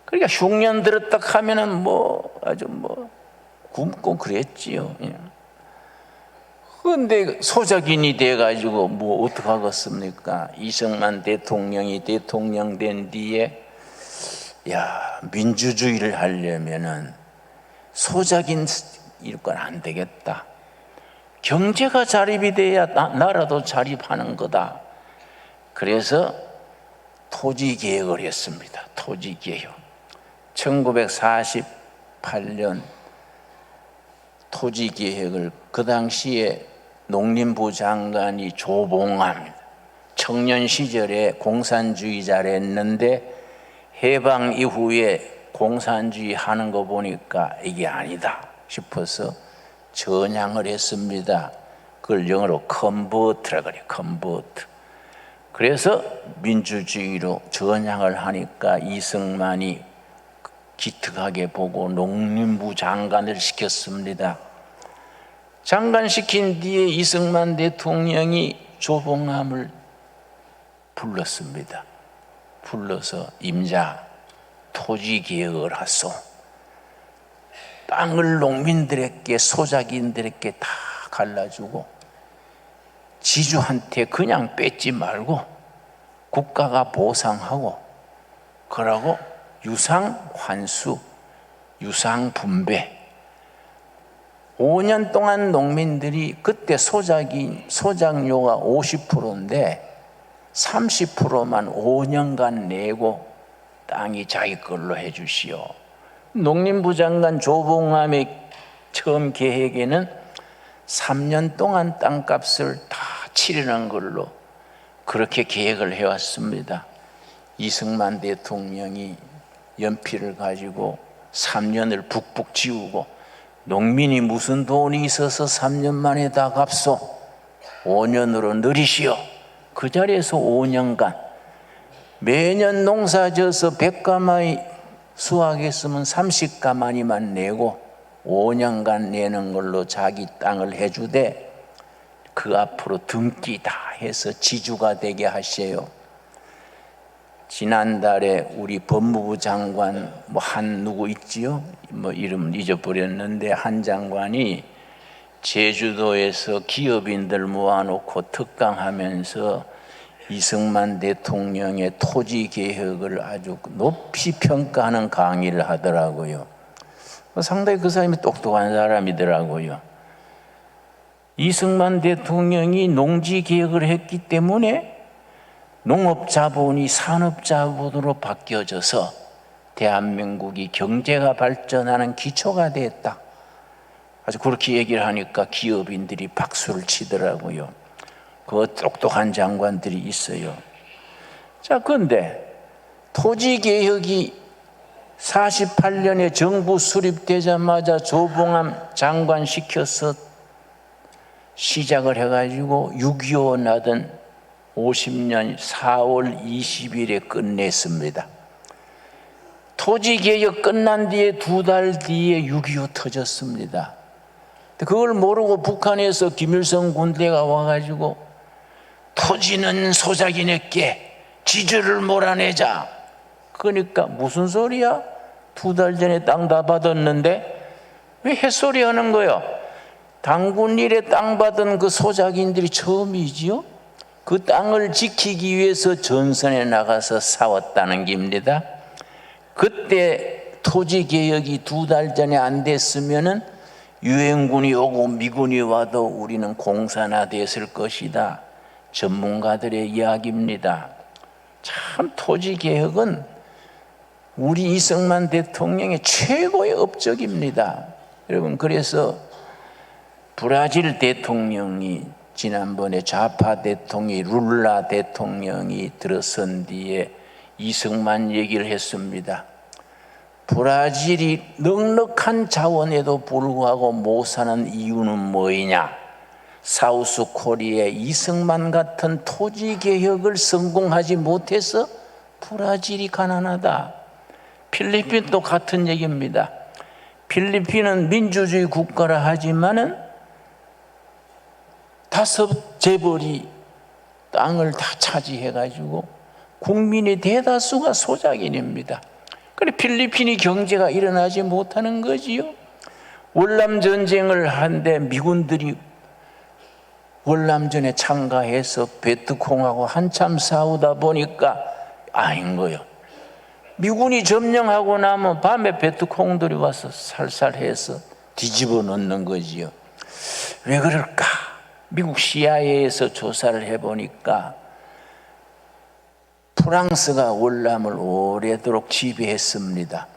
그러니까 흉년 들었다 하면은 아주 굶고 그랬지요. 그런데 소작인이 돼가지고 어떡하겠습니까? 이승만 대통령이 대통령 된 뒤에 민주주의를 하려면은 소작인 일건 안 되겠다. 경제가 자립이 돼야 나라도 자립하는 거다. 그래서 토지개혁을 했습니다. 토지개혁. 1948년 토지계획을 그 당시에 농림부 장관이 조봉암, 청년 시절에 공산주의자를 했는데 해방 이후에 공산주의 하는 거 보니까 이게 아니다 싶어서 전향을 했습니다. 그걸 영어로 컨버트라 그래요. 컨버트. 그래서 민주주의로 전향을 하니까 이승만이 기특하게 보고 농림부 장관을 시켰습니다. 장관 시킨 뒤에 이승만 대통령이 조봉암을 불렀습니다. 불러서 임자 토지 개혁을 하소. 땅을 농민들에게 소작인들에게 다 갈라주고 지주한테 그냥 뺏지 말고 국가가 보상하고 그러고 유상 환수, 유상 분배. 5년 동안 농민들이 그때 소작료가 50%인데 30%만 5년간 내고 땅이 자기 걸로 해주시오. 농림부 장관 조봉암의 처음 계획에는 3년 동안 땅값을 다 치르는 걸로 그렇게 계획을 해왔습니다. 이승만 대통령이 연필을 가지고 3년을 북북 지우고 농민이 무슨 돈이 있어서 3년 만에 다 갚소. 5년으로 늘리시오. 그 자리에서 5년간 매년 농사 져서 100가마이 수확했으면 30가마니만 내고 5년간 내는 걸로 자기 땅을 해주되 그 앞으로 등기 다 해서 지주가 되게 하세요. 지난달에 우리 법무부 장관 한 누구 있지요? 이름 잊어버렸는데 한 장관이 제주도에서 기업인들 모아놓고 특강하면서 이승만 대통령의 토지 개혁을 아주 높이 평가하는 강의를 하더라고요. 상당히 그 사람이 똑똑한 사람이더라고요. 이승만 대통령이 농지 개혁을 했기 때문에 농업자본이 산업자본으로 바뀌어져서 대한민국이 경제가 발전하는 기초가 됐다. 아주 그렇게 얘기를 하니까 기업인들이 박수를 치더라고요. 그 똑똑한 장관들이 있어요. 자, 그런데 토지개혁이 48년에 정부 수립되자마자 조봉암 장관 시켜서 시작을 해가지고 6.25 나던 50년 4월 20일에 끝냈습니다. 토지개혁 끝난 뒤에 2달 뒤에 6.25 터졌습니다. 그걸 모르고 북한에서 김일성 군대가 와가지고 토지는 소작인에게 지주를 몰아내자. 그러니까 무슨 소리야? 2달 전에 땅 다 받았는데 왜 햇소리 하는 거야? 당군 일에 땅 받은 그 소작인들이 처음이지요? 그 땅을 지키기 위해서 전선에 나가서 싸웠다는 겁니다. 그때 토지개혁이 2달 전에 안 됐으면은 유엔군이 오고 미군이 와도 우리는 공산화됐을 것이다. 전문가들의 이야기입니다. 참 토지개혁은 우리 이승만 대통령의 최고의 업적입니다. 여러분, 그래서 브라질 대통령이 지난번에 좌파 대통령이 룰라 대통령이 들어선 뒤에 이승만 얘기를 했습니다. 브라질이 넉넉한 자원에도 불구하고 못 사는 이유는 뭐이냐? 사우스 코리아에 이승만 같은 토지 개혁을 성공하지 못해서 브라질이 가난하다. 필리핀도 같은 얘기입니다. 필리핀은 민주주의 국가라 하지만은 5 재벌이 땅을 다 차지해가지고 국민의 대다수가 소작인입니다. 그래 필리핀이 경제가 일어나지 못하는 거지요. 월남 전쟁을 한데 미군들이 월남전에 참가해서 베트콩하고 한참 싸우다 보니까 아닌 거요. 미군이 점령하고 나면 밤에 베트콩들이 와서 살살해서 뒤집어 놓는 거지요. 왜 그럴까? 미국 CIA에서 조사를 해보니까 프랑스가 월남을 오래도록 지배했습니다.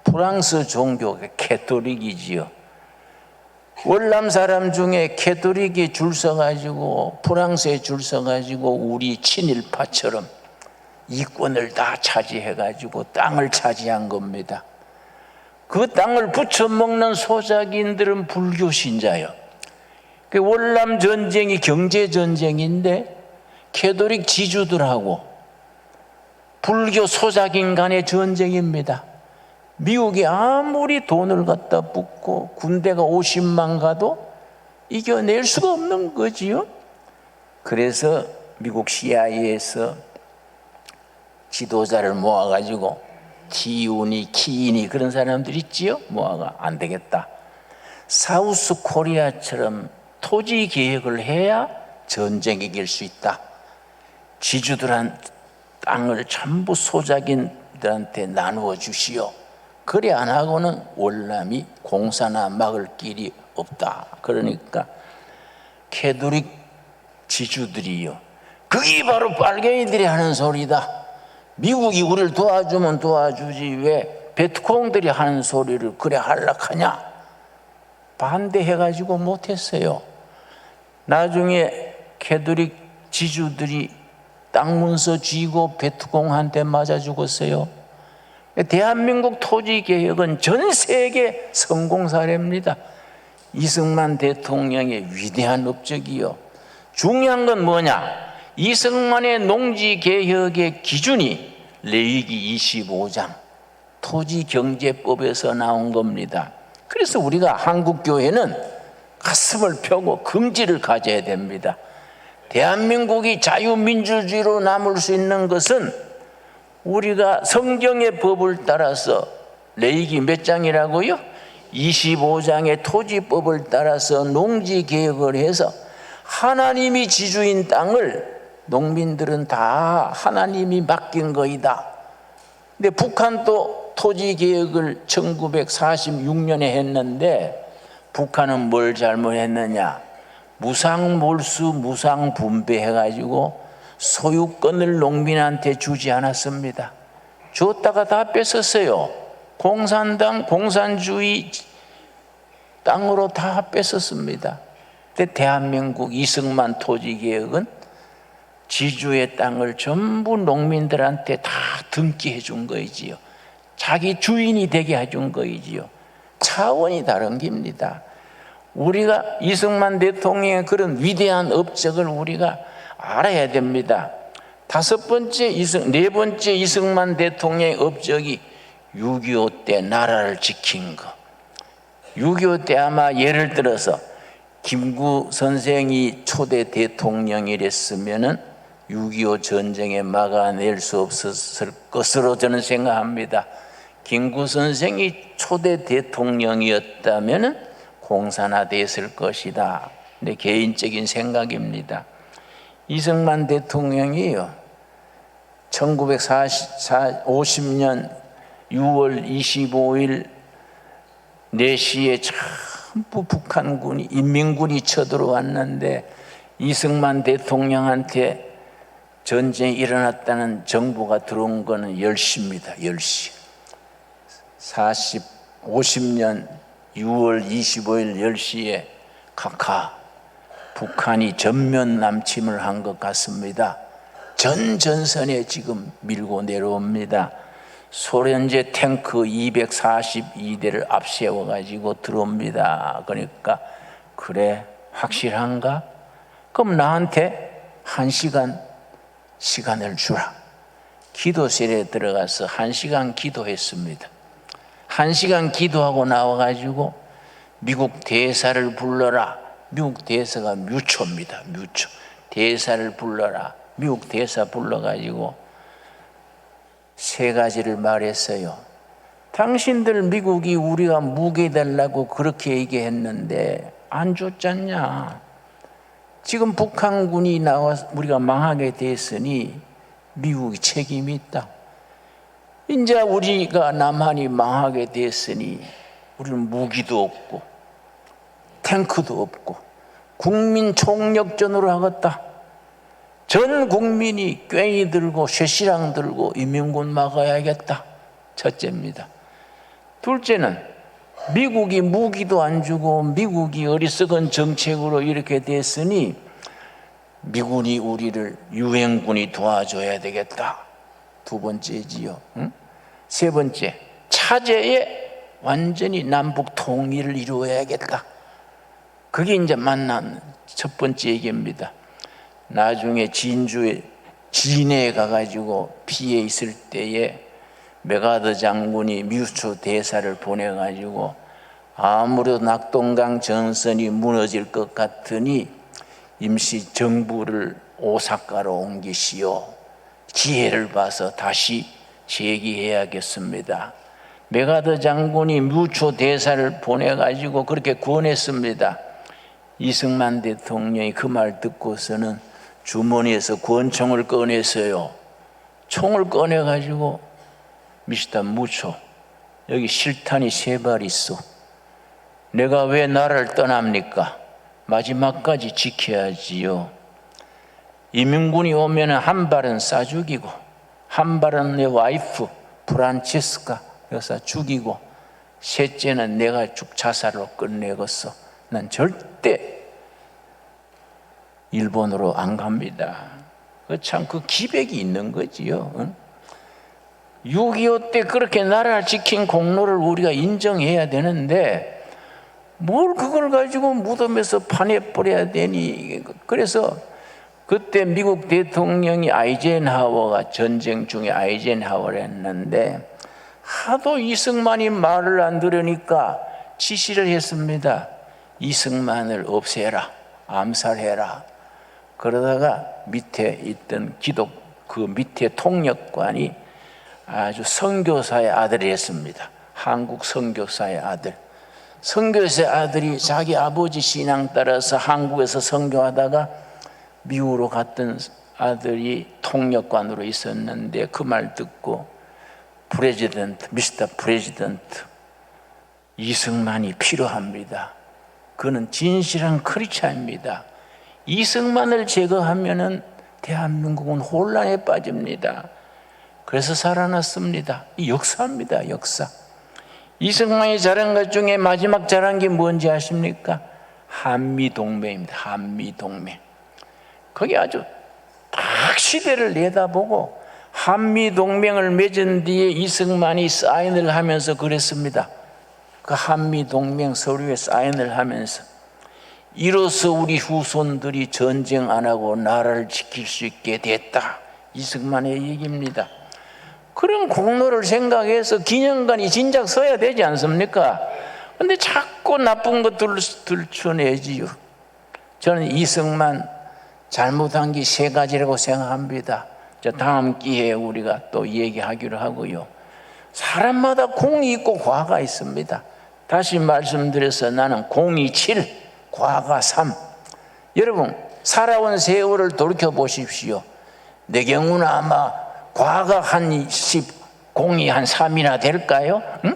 프랑스 종교가 캐토릭이지요. 월남 사람 중에 캐토릭이 줄 서가지고 프랑스에 줄 서가지고 우리 친일파처럼 이권을 다 차지해가지고 땅을 차지한 겁니다. 그 땅을 부쳐먹는 소작인들은 불교 신자요. 그 월남 전쟁이 경제 전쟁인데 캐토릭 지주들하고 불교 소작인 간의 전쟁입니다. 미국이 아무리 돈을 갖다 붓고 군대가 50만 가도 이겨낼 수가 없는 거지요. 그래서 미국 CIA에서 지도자를 모아가지고 티운이 키인이 그런 사람들 있지요. 모아가 안 되겠다. 사우스 코리아처럼 토지 개혁을 해야 전쟁에 이길 수 있다. 지주들한 땅을 전부 소작인들한테 나누어 주시오. 그래 안 하고는 월남이 공사나 막을 길이 없다. 그러니까 캐토릭 지주들이요, 그게 바로 빨갱이들이 하는 소리다. 미국이 우리를 도와주면 도와주지 왜 베트콩들이 하는 소리를 그래 하려하냐. 반대해가지고 못했어요. 나중에 캐토릭 지주들이 땅 문서 쥐고 베트콩한테 맞아 죽었어요. 대한민국 토지개혁은 전 세계 성공 사례입니다. 이승만 대통령의 위대한 업적이요. 중요한 건 뭐냐? 이승만의 농지개혁의 기준이 레위기 25장 토지경제법에서 나온 겁니다. 그래서 우리가 한국교회는 가슴을 펴고 긍지를 가져야 됩니다. 대한민국이 자유민주주의로 남을 수 있는 것은 우리가 성경의 법을 따라서 레위기 몇 장이라고요? 25장의 토지법을 따라서 농지개혁을 해서 하나님이 지주인 땅을 농민들은 다 하나님이 맡긴 거이다. 근데 북한도 토지개혁을 1946년에 했는데 북한은 뭘 잘못했느냐? 무상몰수 무상분배해가지고 소유권을 농민한테 주지 않았습니다. 줬다가 다 뺏었어요. 공산당 공산주의 땅으로 다 뺏었습니다. 근데 대한민국 이승만 토지개혁은 지주의 땅을 전부 농민들한테 다 등기해 준 거이지요. 자기 주인이 되게 해준 거이지요. 차원이 다른 겁니다. 우리가 이승만 대통령의 그런 위대한 업적을 우리가 알아야 됩니다. 네 번째 이승만 대통령의 업적이 6.25 때 나라를 지킨 거. 6.25 때 아마 예를 들어서 김구 선생이 초대 대통령이랬으면은 6.25 전쟁에 막아낼 수 없었을 것으로 저는 생각합니다. 김구 선생이 초대 대통령이었다면은 공산화됐을 것이다. 내 개인적인 생각입니다. 이승만 대통령이요, 1950년 6월 25일 4시에 전부 북한군이 인민군이 쳐들어왔는데 이승만 대통령한테 전쟁이 일어났다는 정보가 들어온 거는 10시입니다. 10시. 50년 6월 25일 10시에 각하 북한이 전면 남침을 한 것 같습니다. 전 전선에 지금 밀고 내려옵니다. 소련제 탱크 242대를 앞세워가지고 들어옵니다. 그러니까 그래 확실한가? 그럼 나한테 1시간 시간을 주라. 기도실에 들어가서 1시간 기도했습니다. 1시간 기도하고 나와가지고 미국 대사를 불러라. 미국 대사가 뮤초입니다. 뮤초. 대사를 불러라. 미국 대사 불러가지고 3가지를 말했어요. 당신들 미국이 우리가 무기 달라고 그렇게 얘기했는데 안 줬잖냐. 지금 북한군이 나와서 우리가 망하게 됐으니 미국이 책임이 있다. 이제 우리가 남한이 망하게 됐으니 우리는 무기도 없고 탱크도 없고 국민 총력전으로 하겠다. 전 국민이 괭이 들고 쇠시랑 들고 인민군 막아야겠다. 첫째입니다. 둘째는 미국이 무기도 안 주고 미국이 어리석은 정책으로 이렇게 됐으니 미군이 우리를 유엔군이 도와줘야 되겠다. 두 번째지요. 응? 세 번째, 차제에 완전히 남북 통일을 이루어야겠다. 그게 이제 만난 첫 번째 얘기입니다. 나중에 진주에 진해에 가가지고 피해 있을 때에 메가더 장군이 뮤초 대사를 보내가지고 아무래도 낙동강 전선이 무너질 것 같으니 임시 정부를 오사카로 옮기시오. 기회를 봐서 다시 재기해야겠습니다. 메가더 장군이 뮤초 대사를 보내가지고 그렇게 권했습니다. 이승만 대통령이 그 말 듣고서는 주머니에서 권총을 꺼냈어요. 총을 꺼내가지고 미스터 무초, 여기 실탄이 3발 있어. 내가 왜 나라를 떠납니까? 마지막까지 지켜야지요. 이민군이 오면 한 발은 쏴 죽이고 한 발은 내 와이프 프란체스카 여사 죽이고 셋째는 내가 자살로 끝내겠어. 난 절대 일본으로 안 갑니다. 참 그 기백이 있는 거지요. 6.25 때 그렇게 나라를 지킨 공로를 우리가 인정해야 되는데 뭘 그걸 가지고 무덤에서 파내버려야 되니. 그래서 그때 미국 대통령이 아이젠하워가 전쟁 중에 아이젠하워를 했는데 하도 이승만이 말을 안 들으니까 지시를 했습니다. 이승만을 없애라, 암살해라. 그러다가 밑에 있던 그 밑에 통역관이 아주 선교사의 아들이었습니다. 한국 선교사의 아들. 선교사의 아들이 자기 아버지 신앙 따라서 한국에서 선교하다가 미국으로 갔던 아들이 통역관으로 있었는데 그 말 듣고 프레지던트, 미스터 프레지던트, 이승만이 필요합니다. 그는 진실한 크리스찬입니다. 이승만을 제거하면은 대한민국은 혼란에 빠집니다. 그래서 살아났습니다. 이 역사입니다, 역사. 이승만이 잘한 것 중에 마지막 잘한 게 뭔지 아십니까? 한미동맹입니다. 한미동맹. 거기 아주 딱 시대를 내다보고 한미동맹을 맺은 뒤에 이승만이 사인을 하면서 그랬습니다. 그 한미동맹 서류에 사인을 하면서 이로써 우리 후손들이 전쟁 안 하고 나라를 지킬 수 있게 됐다. 이승만의 얘기입니다. 그런 공로를 생각해서 기념관이 진작 써야 되지 않습니까? 그런데 자꾸 나쁜 것들을 들춰내지요. 저는 이승만 잘못한 게 3가지라고 생각합니다. 다음 기회에 우리가 또 얘기하기로 하고요. 사람마다 공이 있고 과가 있습니다. 다시 말씀드려서 나는 공이 7, 과가 3. 여러분 살아온 세월을 돌이켜 보십시오. 내 경우는 아마 과가 한 10, 공이 한 3이나 될까요? 응?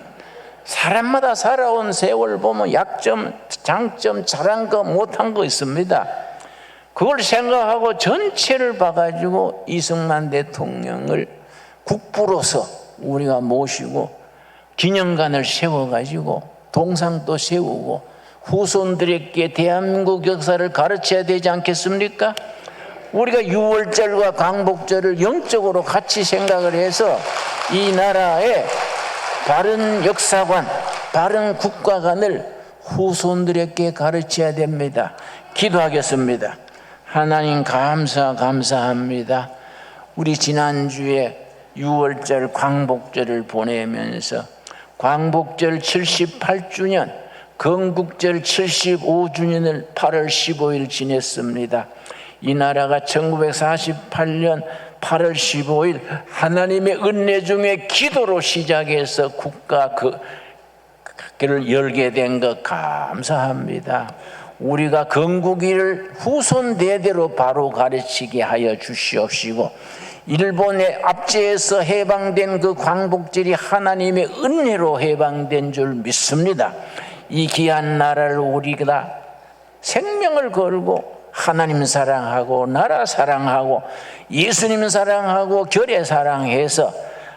사람마다 살아온 세월 보면 약점, 장점, 잘한 거 못한 거 있습니다. 그걸 생각하고 전체를 봐가지고 이승만 대통령을 국부로서 우리가 모시고 기념관을 세워가지고 동상도 세우고 후손들에게 대한민국 역사를 가르쳐야 되지 않겠습니까? 우리가 6월절과 광복절을 영적으로 같이 생각을 해서 이 나라의 바른 역사관, 바른 국가관을 후손들에게 가르쳐야 됩니다. 기도하겠습니다. 하나님 감사합니다. 우리 지난주에 6월절 광복절을 보내면서 광복절 78주년, 건국절 75주년을 8월 15일 지냈습니다. 이 나라가 1948년 8월 15일 하나님의 은혜 중에 기도로 시작해서 국가 를 열게 된 것 감사합니다. 우리가 건국일을 후손 대대로 바로 가르치게 하여 주시옵시고 일본의 압제에서 해방된 그 광복절이 하나님의 은혜로 해방된 줄 믿습니다. 이 귀한 나라를 우리가 생명을 걸고 하나님 사랑하고 나라 사랑하고 예수님 사랑하고 교회 사랑해서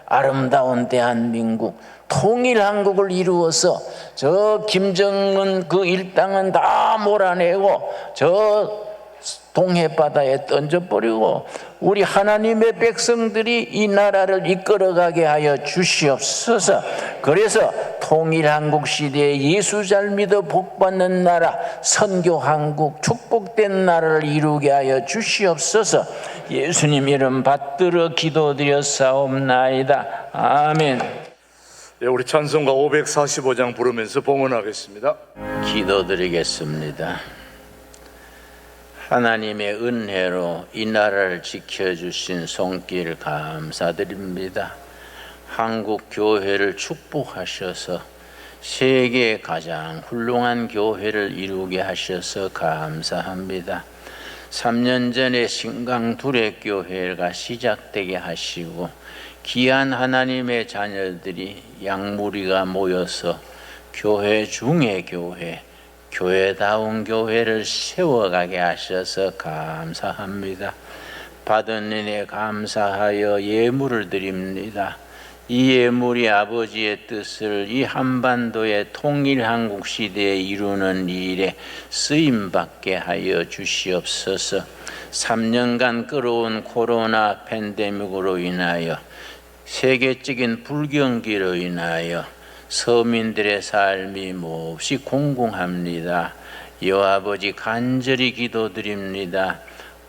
아름다운 대한민국 통일 한국을 이루어서 저 김정은 그 일당은 다 몰아내고 저 동해바다에 던져버리고 우리 하나님의 백성들이 이 나라를 이끌어가게 하여 주시옵소서. 그래서 통일한국 시대에 예수 잘 믿어 복받는 나라, 선교한국 축복된 나라를 이루게 하여 주시옵소서. 예수님 이름 받들어 기도드렸사옵나이다. 아멘. 예, 우리 찬송가 545장 부르면서 봉헌하겠습니다. 기도드리겠습니다. 하나님의 은혜로 이 나라를 지켜주신 손길 감사드립니다. 한국 교회를 축복하셔서 세계의 가장 훌륭한 교회를 이루게 하셔서 감사합니다. 3년 전에 신강두레교회가 시작되게 하시고 귀한 하나님의 자녀들이 양무리가 모여서 교회 중의 교회, 교회다운 교회를 세워가게 하셔서 감사합니다. 받은 은혜 감사하여 예물을 드립니다. 이 예물이 아버지의 뜻을 이 한반도의 통일한국 시대에 이루는 일에 쓰임받게 하여 주시옵소서. 3년간 끌어온 코로나 팬데믹으로 인하여 세계적인 불경기로 인하여 서민들의 삶이 몹시 공공합니다. 여아버지 간절히 기도드립니다.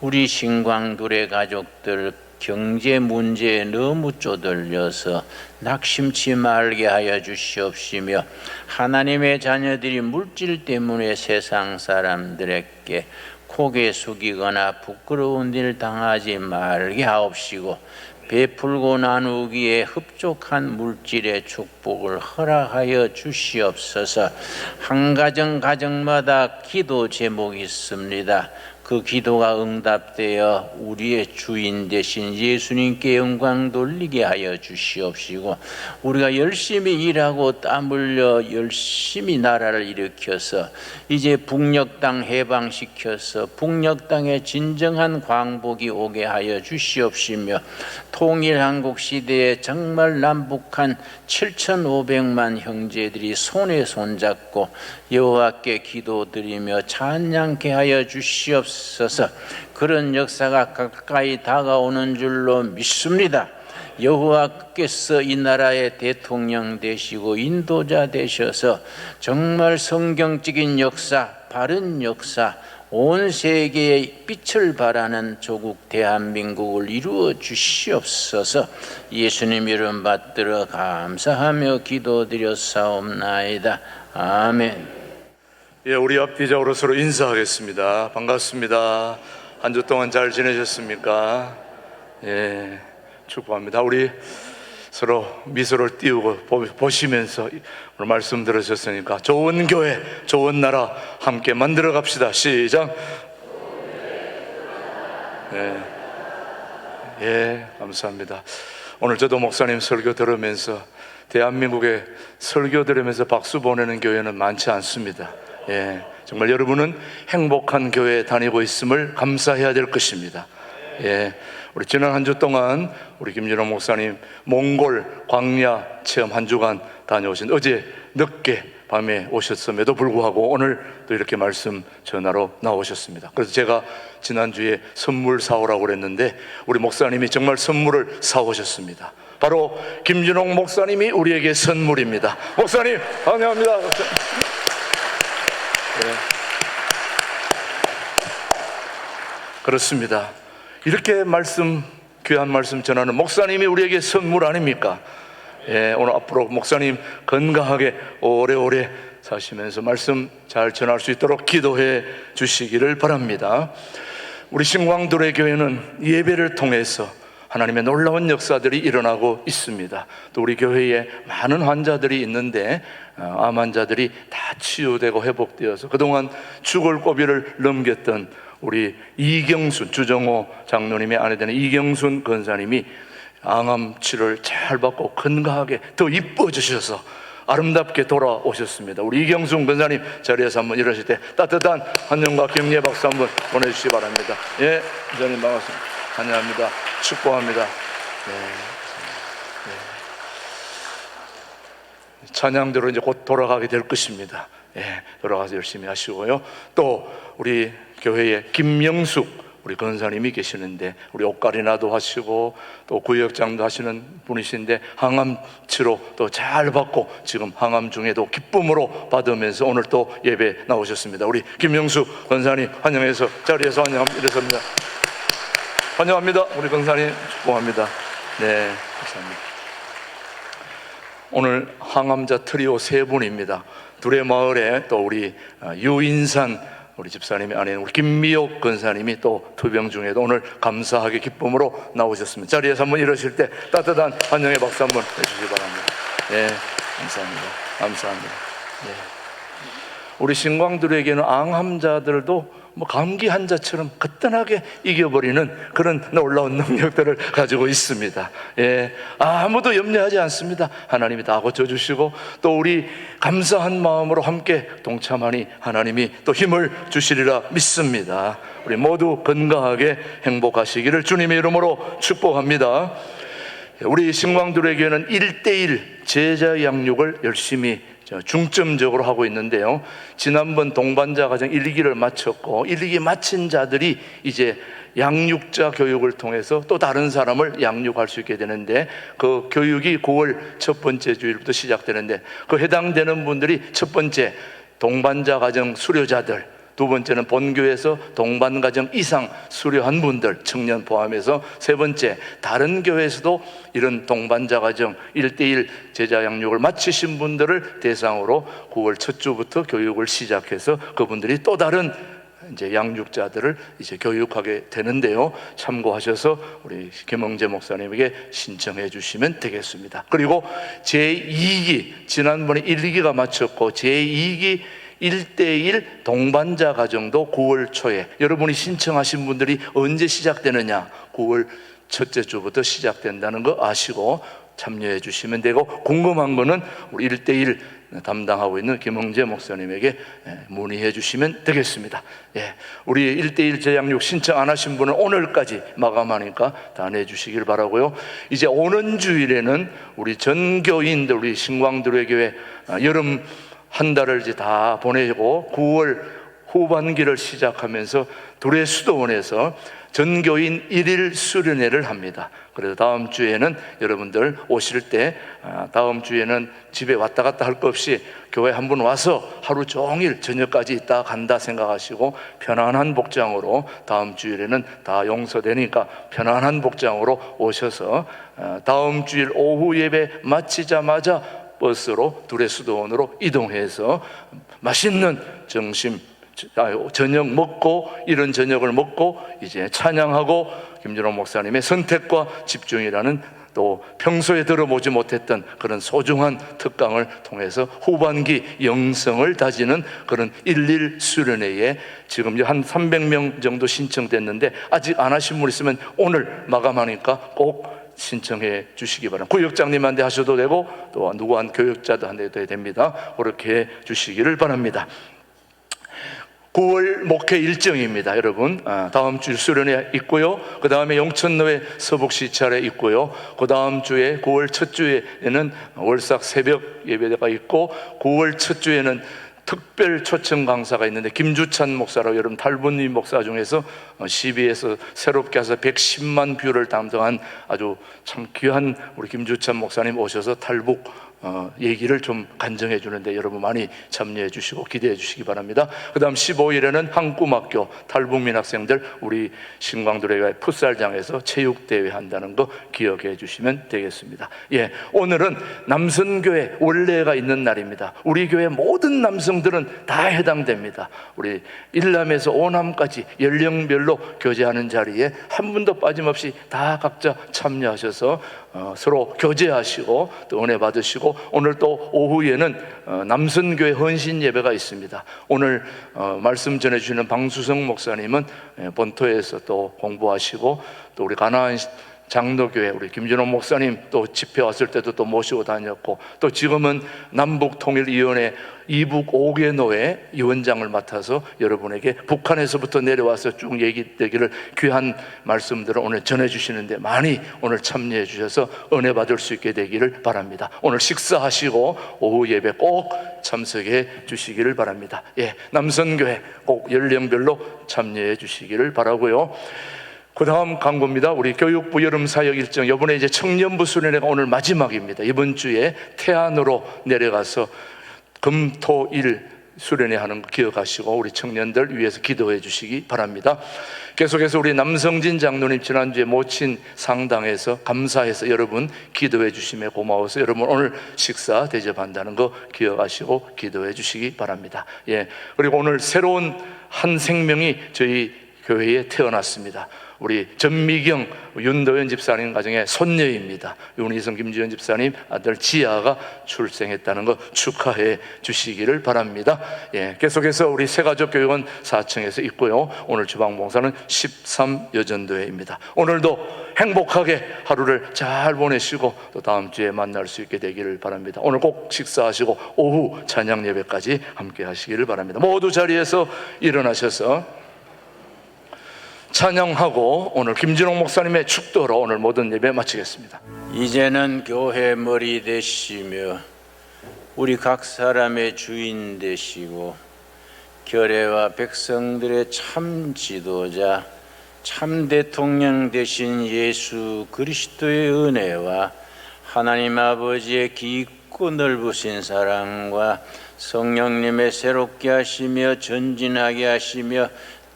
우리 신광두레 가족들 경제 문제에 너무 쪼들려서 낙심치 말게 하여 주시옵시며 하나님의 자녀들이 물질 때문에 세상 사람들에게 고개 숙이거나 부끄러운 일 당하지 말게 하옵시고 베풀고 나누기에 흡족한 물질의 축복을 허락하여 주시옵소서. 한 가정마다 기도 제목이 있습니다. 그 기도가 응답되어 우리의 주인 되신 예수님께 영광 돌리게 하여 주시옵시고 우리가 열심히 일하고 땀 흘려 열심히 나라를 일으켜서 이제 북녘 땅 해방시켜서 북녘 땅에 진정한 광복이 오게 하여 주시옵시며 통일한국 시대에 정말 남북한 7,500만 형제들이 손에 손잡고 여호와께 기도드리며 찬양케 하여 주시옵소서. 그런 역사가 가까이 다가오는 줄로 믿습니다. 여호와께서 이 나라의 대통령 되시고 인도자 되셔서 정말 성경적인 역사, 바른 역사, 온 세계에 빛을 발하는 조국 대한민국을 이루어 주시옵소서. 예수님 이름 받들어 감사하며 기도드렸사옵나이다. 아멘. 예, 우리 앞뒤적으로 서로 인사하겠습니다. 반갑습니다. 한 주 동안 잘 지내셨습니까? 예, 축복합니다. 우리 서로 미소를 띄우고 보시면서 오늘 말씀 들으셨으니까 좋은 교회, 좋은 나라 함께 만들어 갑시다. 시작. 예, 감사합니다. 오늘 저도 목사님 설교 들으면서 대한민국에 설교 들으면서 박수 보내는 교회는 많지 않습니다. 예, 정말 여러분은 행복한 교회에 다니고 있음을 감사해야 될 것입니다. 예, 우리 지난 한 주 동안 우리 김준호 목사님 몽골 광야 체험 한 주간 다녀오신 어제 늦게 밤에 오셨음에도 불구하고 오늘 또 이렇게 말씀 전하러 나오셨습니다. 그래서 제가 지난주에 선물 사오라고 그랬는데 우리 목사님이 정말 선물을 사오셨습니다. 바로 김준호 목사님이 우리에게 선물입니다. 목사님 환영합니다. 네. 그렇습니다. 이렇게 귀한 말씀 전하는 목사님이 우리에게 선물 아닙니까? 예, 오늘 앞으로 목사님 건강하게 오래오래 사시면서 말씀 잘 전할 수 있도록 기도해 주시기를 바랍니다. 우리 신광두레 교회는 예배를 통해서 하나님의 놀라운 역사들이 일어나고 있습니다. 또 우리 교회에 많은 환자들이 있는데 암 환자들이 다 치유되고 회복되어서 그동안 죽을 고비를 넘겼던 우리 이경순, 주정호 장로님의 아내 되는 이경순 권사님이 암 치료를 잘 받고 건강하게 더 이뻐지셔서 아름답게 돌아오셨습니다. 우리 이경순 권사님 자리에서 한번 일하실 때 따뜻한 환영과 격려의 박수 한번 보내주시기 바랍니다. 예, 권사님 반갑습니다. 환영합니다. 축복합니다. 네. 찬양대로 이제 곧 돌아가게 될 것입니다. 예, 돌아가서 열심히 하시고요. 또 우리 교회에 김명숙 우리 권사님이 계시는데 우리 옷가리나도 하시고 또 구역장도 하시는 분이신데 항암 치료 또 잘 받고 지금 항암 중에도 기쁨으로 받으면서 오늘 또 예배 나오셨습니다. 우리 김명숙 권사님 환영해서 자리에서 환영합니다. 환영합니다. 우리 권사님 축복합니다. 네, 감사합니다. 오늘 항암자 트리오 세 분입니다. 둘의 마을에 또 우리 유인산 우리 집사님의 아내는 우리 김미옥 권사님이 또 투병 중에도 오늘 감사하게 기쁨으로 나오셨습니다. 자리에서 한번 일어실 때 따뜻한 환영의 박수 한번 해주시기 바랍니다. 네, 감사합니다. 감사합니다. 네. 우리 신광들에게는 암환자들도 뭐 감기 환자처럼 거뜬하게 이겨버리는 그런 놀라운 능력들을 가지고 있습니다. 예, 아무도 염려하지 않습니다. 하나님이 다 고쳐주시고 또 우리 감사한 마음으로 함께 동참하니 하나님이 또 힘을 주시리라 믿습니다. 우리 모두 건강하게 행복하시기를 주님의 이름으로 축복합니다. 우리 신광들에게는 1:1 제자 양육을 열심히 중점적으로 하고 있는데요. 지난번 동반자 가정 1기를 마쳤고 1기 마친 자들이 이제 양육자 교육을 통해서 또 다른 사람을 양육할 수 있게 되는데 그 교육이 9월 첫 번째 주일부터 시작되는데 그 해당되는 분들이 첫 번째 동반자 가정 수료자들, 두 번째는 본교에서 동반가정 이상 수료한 분들 청년 포함해서 세 번째 다른 교회에서도 이런 동반자 가정 1:1 제자 양육을 마치신 분들을 대상으로 9월 첫 주부터 교육을 시작해서 그분들이 또 다른 이제 양육자들을 이제 교육하게 되는데요. 참고하셔서 우리 김영재 목사님에게 신청해 주시면 되겠습니다. 그리고 제2기 지난번에 1기가 마쳤고 제2기 1:1 동반자 가정도 9월 초에 여러분이 신청하신 분들이 언제 시작되느냐 9월 첫째 주부터 시작된다는 거 아시고 참여해 주시면 되고 궁금한 거는 우리 1:1 담당하고 있는 김흥재 목사님에게 문의해 주시면 되겠습니다. 예, 우리 1:1 재양육 신청 안 하신 분은 오늘까지 마감하니까 다 내주시길 바라고요. 이제 오는 주일에는 우리 전교인들 우리 신광들의 교회 여름 한 달을 이제 다 보내고 9월 후반기를 시작하면서 둘의 수도원에서 전교인 1일 수련회를 합니다. 그래서 다음 주에는 여러분들 오실 때 다음 주에는 집에 왔다 갔다 할 것 없이 교회 한번 와서 하루 종일 저녁까지 있다 간다 생각하시고 편안한 복장으로 다음 주일에는 다 용서되니까 편안한 복장으로 오셔서 다음 주일 오후 예배 마치자마자 버스로 둘의 수도원으로 이동해서 맛있는 저녁 먹고 이런 저녁을 먹고 이제 찬양하고 김준호 목사님의 선택과 집중이라는 또 평소에 들어보지 못했던 그런 소중한 특강을 통해서 후반기 영성을 다지는 그런 1:1 수련회에 지금 한 300명 정도 신청됐는데 아직 안 하신 분 있으면 오늘 마감하니까 꼭 신청해 주시기 바랍니다. 구역장님한테 하셔도 되고 또 누구한 교육자한테 해도 됩니다. 그렇게 해 주시기를 바랍니다. 9월 목회 일정입니다. 여러분 다음 주 수련회 있고요. 그 다음에 용천로에 서북시 차례 있고요. 그 다음 주에 9월 첫 주에는 월삭 새벽 예배가 있고 9월 첫 주에는 특별 초청 강사가 있는데 김주찬 목사라고 여러분 탈북민 목사 중에서 CB에서 새롭게 해서 110만 뷰를 담당한 아주 참 귀한 우리 김주찬 목사님 오셔서 탈북 얘기를 좀 간증해 주는데 여러분 많이 참여해 주시고 기대해 주시기 바랍니다. 그 다음 15일에는 한꿈학교 탈북민 학생들 우리 신광도래가 풋살장에서 체육대회 한다는 거 기억해 주시면 되겠습니다. 예, 오늘은 남선교회 원래가 있는 날입니다. 우리 교회 모든 남성들은 다 해당됩니다. 우리 1남에서 5남까지 연령별로 교제하는 자리에 한 분도 빠짐없이 다 각자 참여하셔서 서로 교제하시고 또 은혜 받으시고 오늘 또 오후에는 남선교회 헌신 예배가 있습니다. 오늘 말씀 전해주시는 방수성 목사님은 본토에서 또 공부하시고 또 우리 가나안 장로교회 우리 김준호 목사님 또 집회 왔을 때도 또 모시고 다녔고, 또 지금은 남북통일위원회 이북 5개 노회 위원장을 맡아서 여러분에게 북한에서부터 내려와서 쭉 얘기되기를 귀한 말씀들을 오늘 전해주시는데 많이 오늘 참여해 주셔서 은혜 받을 수 있게 되기를 바랍니다. 오늘 식사하시고 오후 예배 꼭 참석해 주시기를 바랍니다. 예, 남선교회 꼭 연령별로 참여해 주시기를 바라고요. 그 다음 광고입니다. 우리 교육부 여름 사역 일정, 이번에 이제 청년부 수련회가 오늘 마지막입니다. 이번 주에 태안으로 내려가서 금토일 수련회 하는 거 기억하시고 우리 청년들 위해서 기도해 주시기 바랍니다. 계속해서 우리 남성진 장로님 지난주에 모친 상당에서 감사해서 여러분 기도해 주심에 고마워서 여러분 오늘 식사 대접한다는 거 기억하시고 기도해 주시기 바랍니다. 예, 그리고 오늘 새로운 한 생명이 저희 교회에 태어났습니다. 우리 전미경 윤도현 집사님 가정의 손녀입니다. 윤희성 김지현 집사님 아들 지아가 출생했다는 거 축하해 주시기를 바랍니다. 예, 계속해서 우리 새가족교육원 4층에서 있고요. 오늘 주방봉사는 13여전도회입니다. 오늘도 행복하게 하루를 잘 보내시고 또 다음 주에 만날 수 있게 되기를 바랍니다. 오늘 꼭 식사하시고 오후 찬양 예배까지 함께 하시기를 바랍니다. 모두 자리에서 일어나셔서 찬양하고 오늘 김진홍 목사님의 축도로 오늘 모든 예배 마치겠습니다. 이제는 교회 머리 되시며 우리 각 사람의 주인 되시고 교회와 백성들의 참 지도자 참 대통령 되신 예수 그리스도의 은혜와 하나님 아버지의 깊고 넓으신 사랑과 성령님의 새롭게 하시며 전진하게 하시며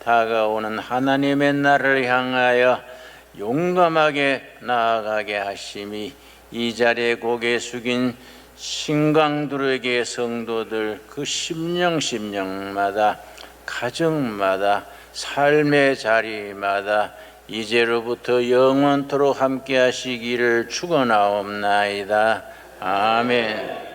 다가오는 하나님의 날을 향하여 용감하게 나아가게 하심이 이 자리에 고개 숙인 신강들에게 성도들 그 심령마다 가정마다 삶의 자리마다 이제로부터 영원토록 함께 하시기를 축원하옵나이다. 아멘.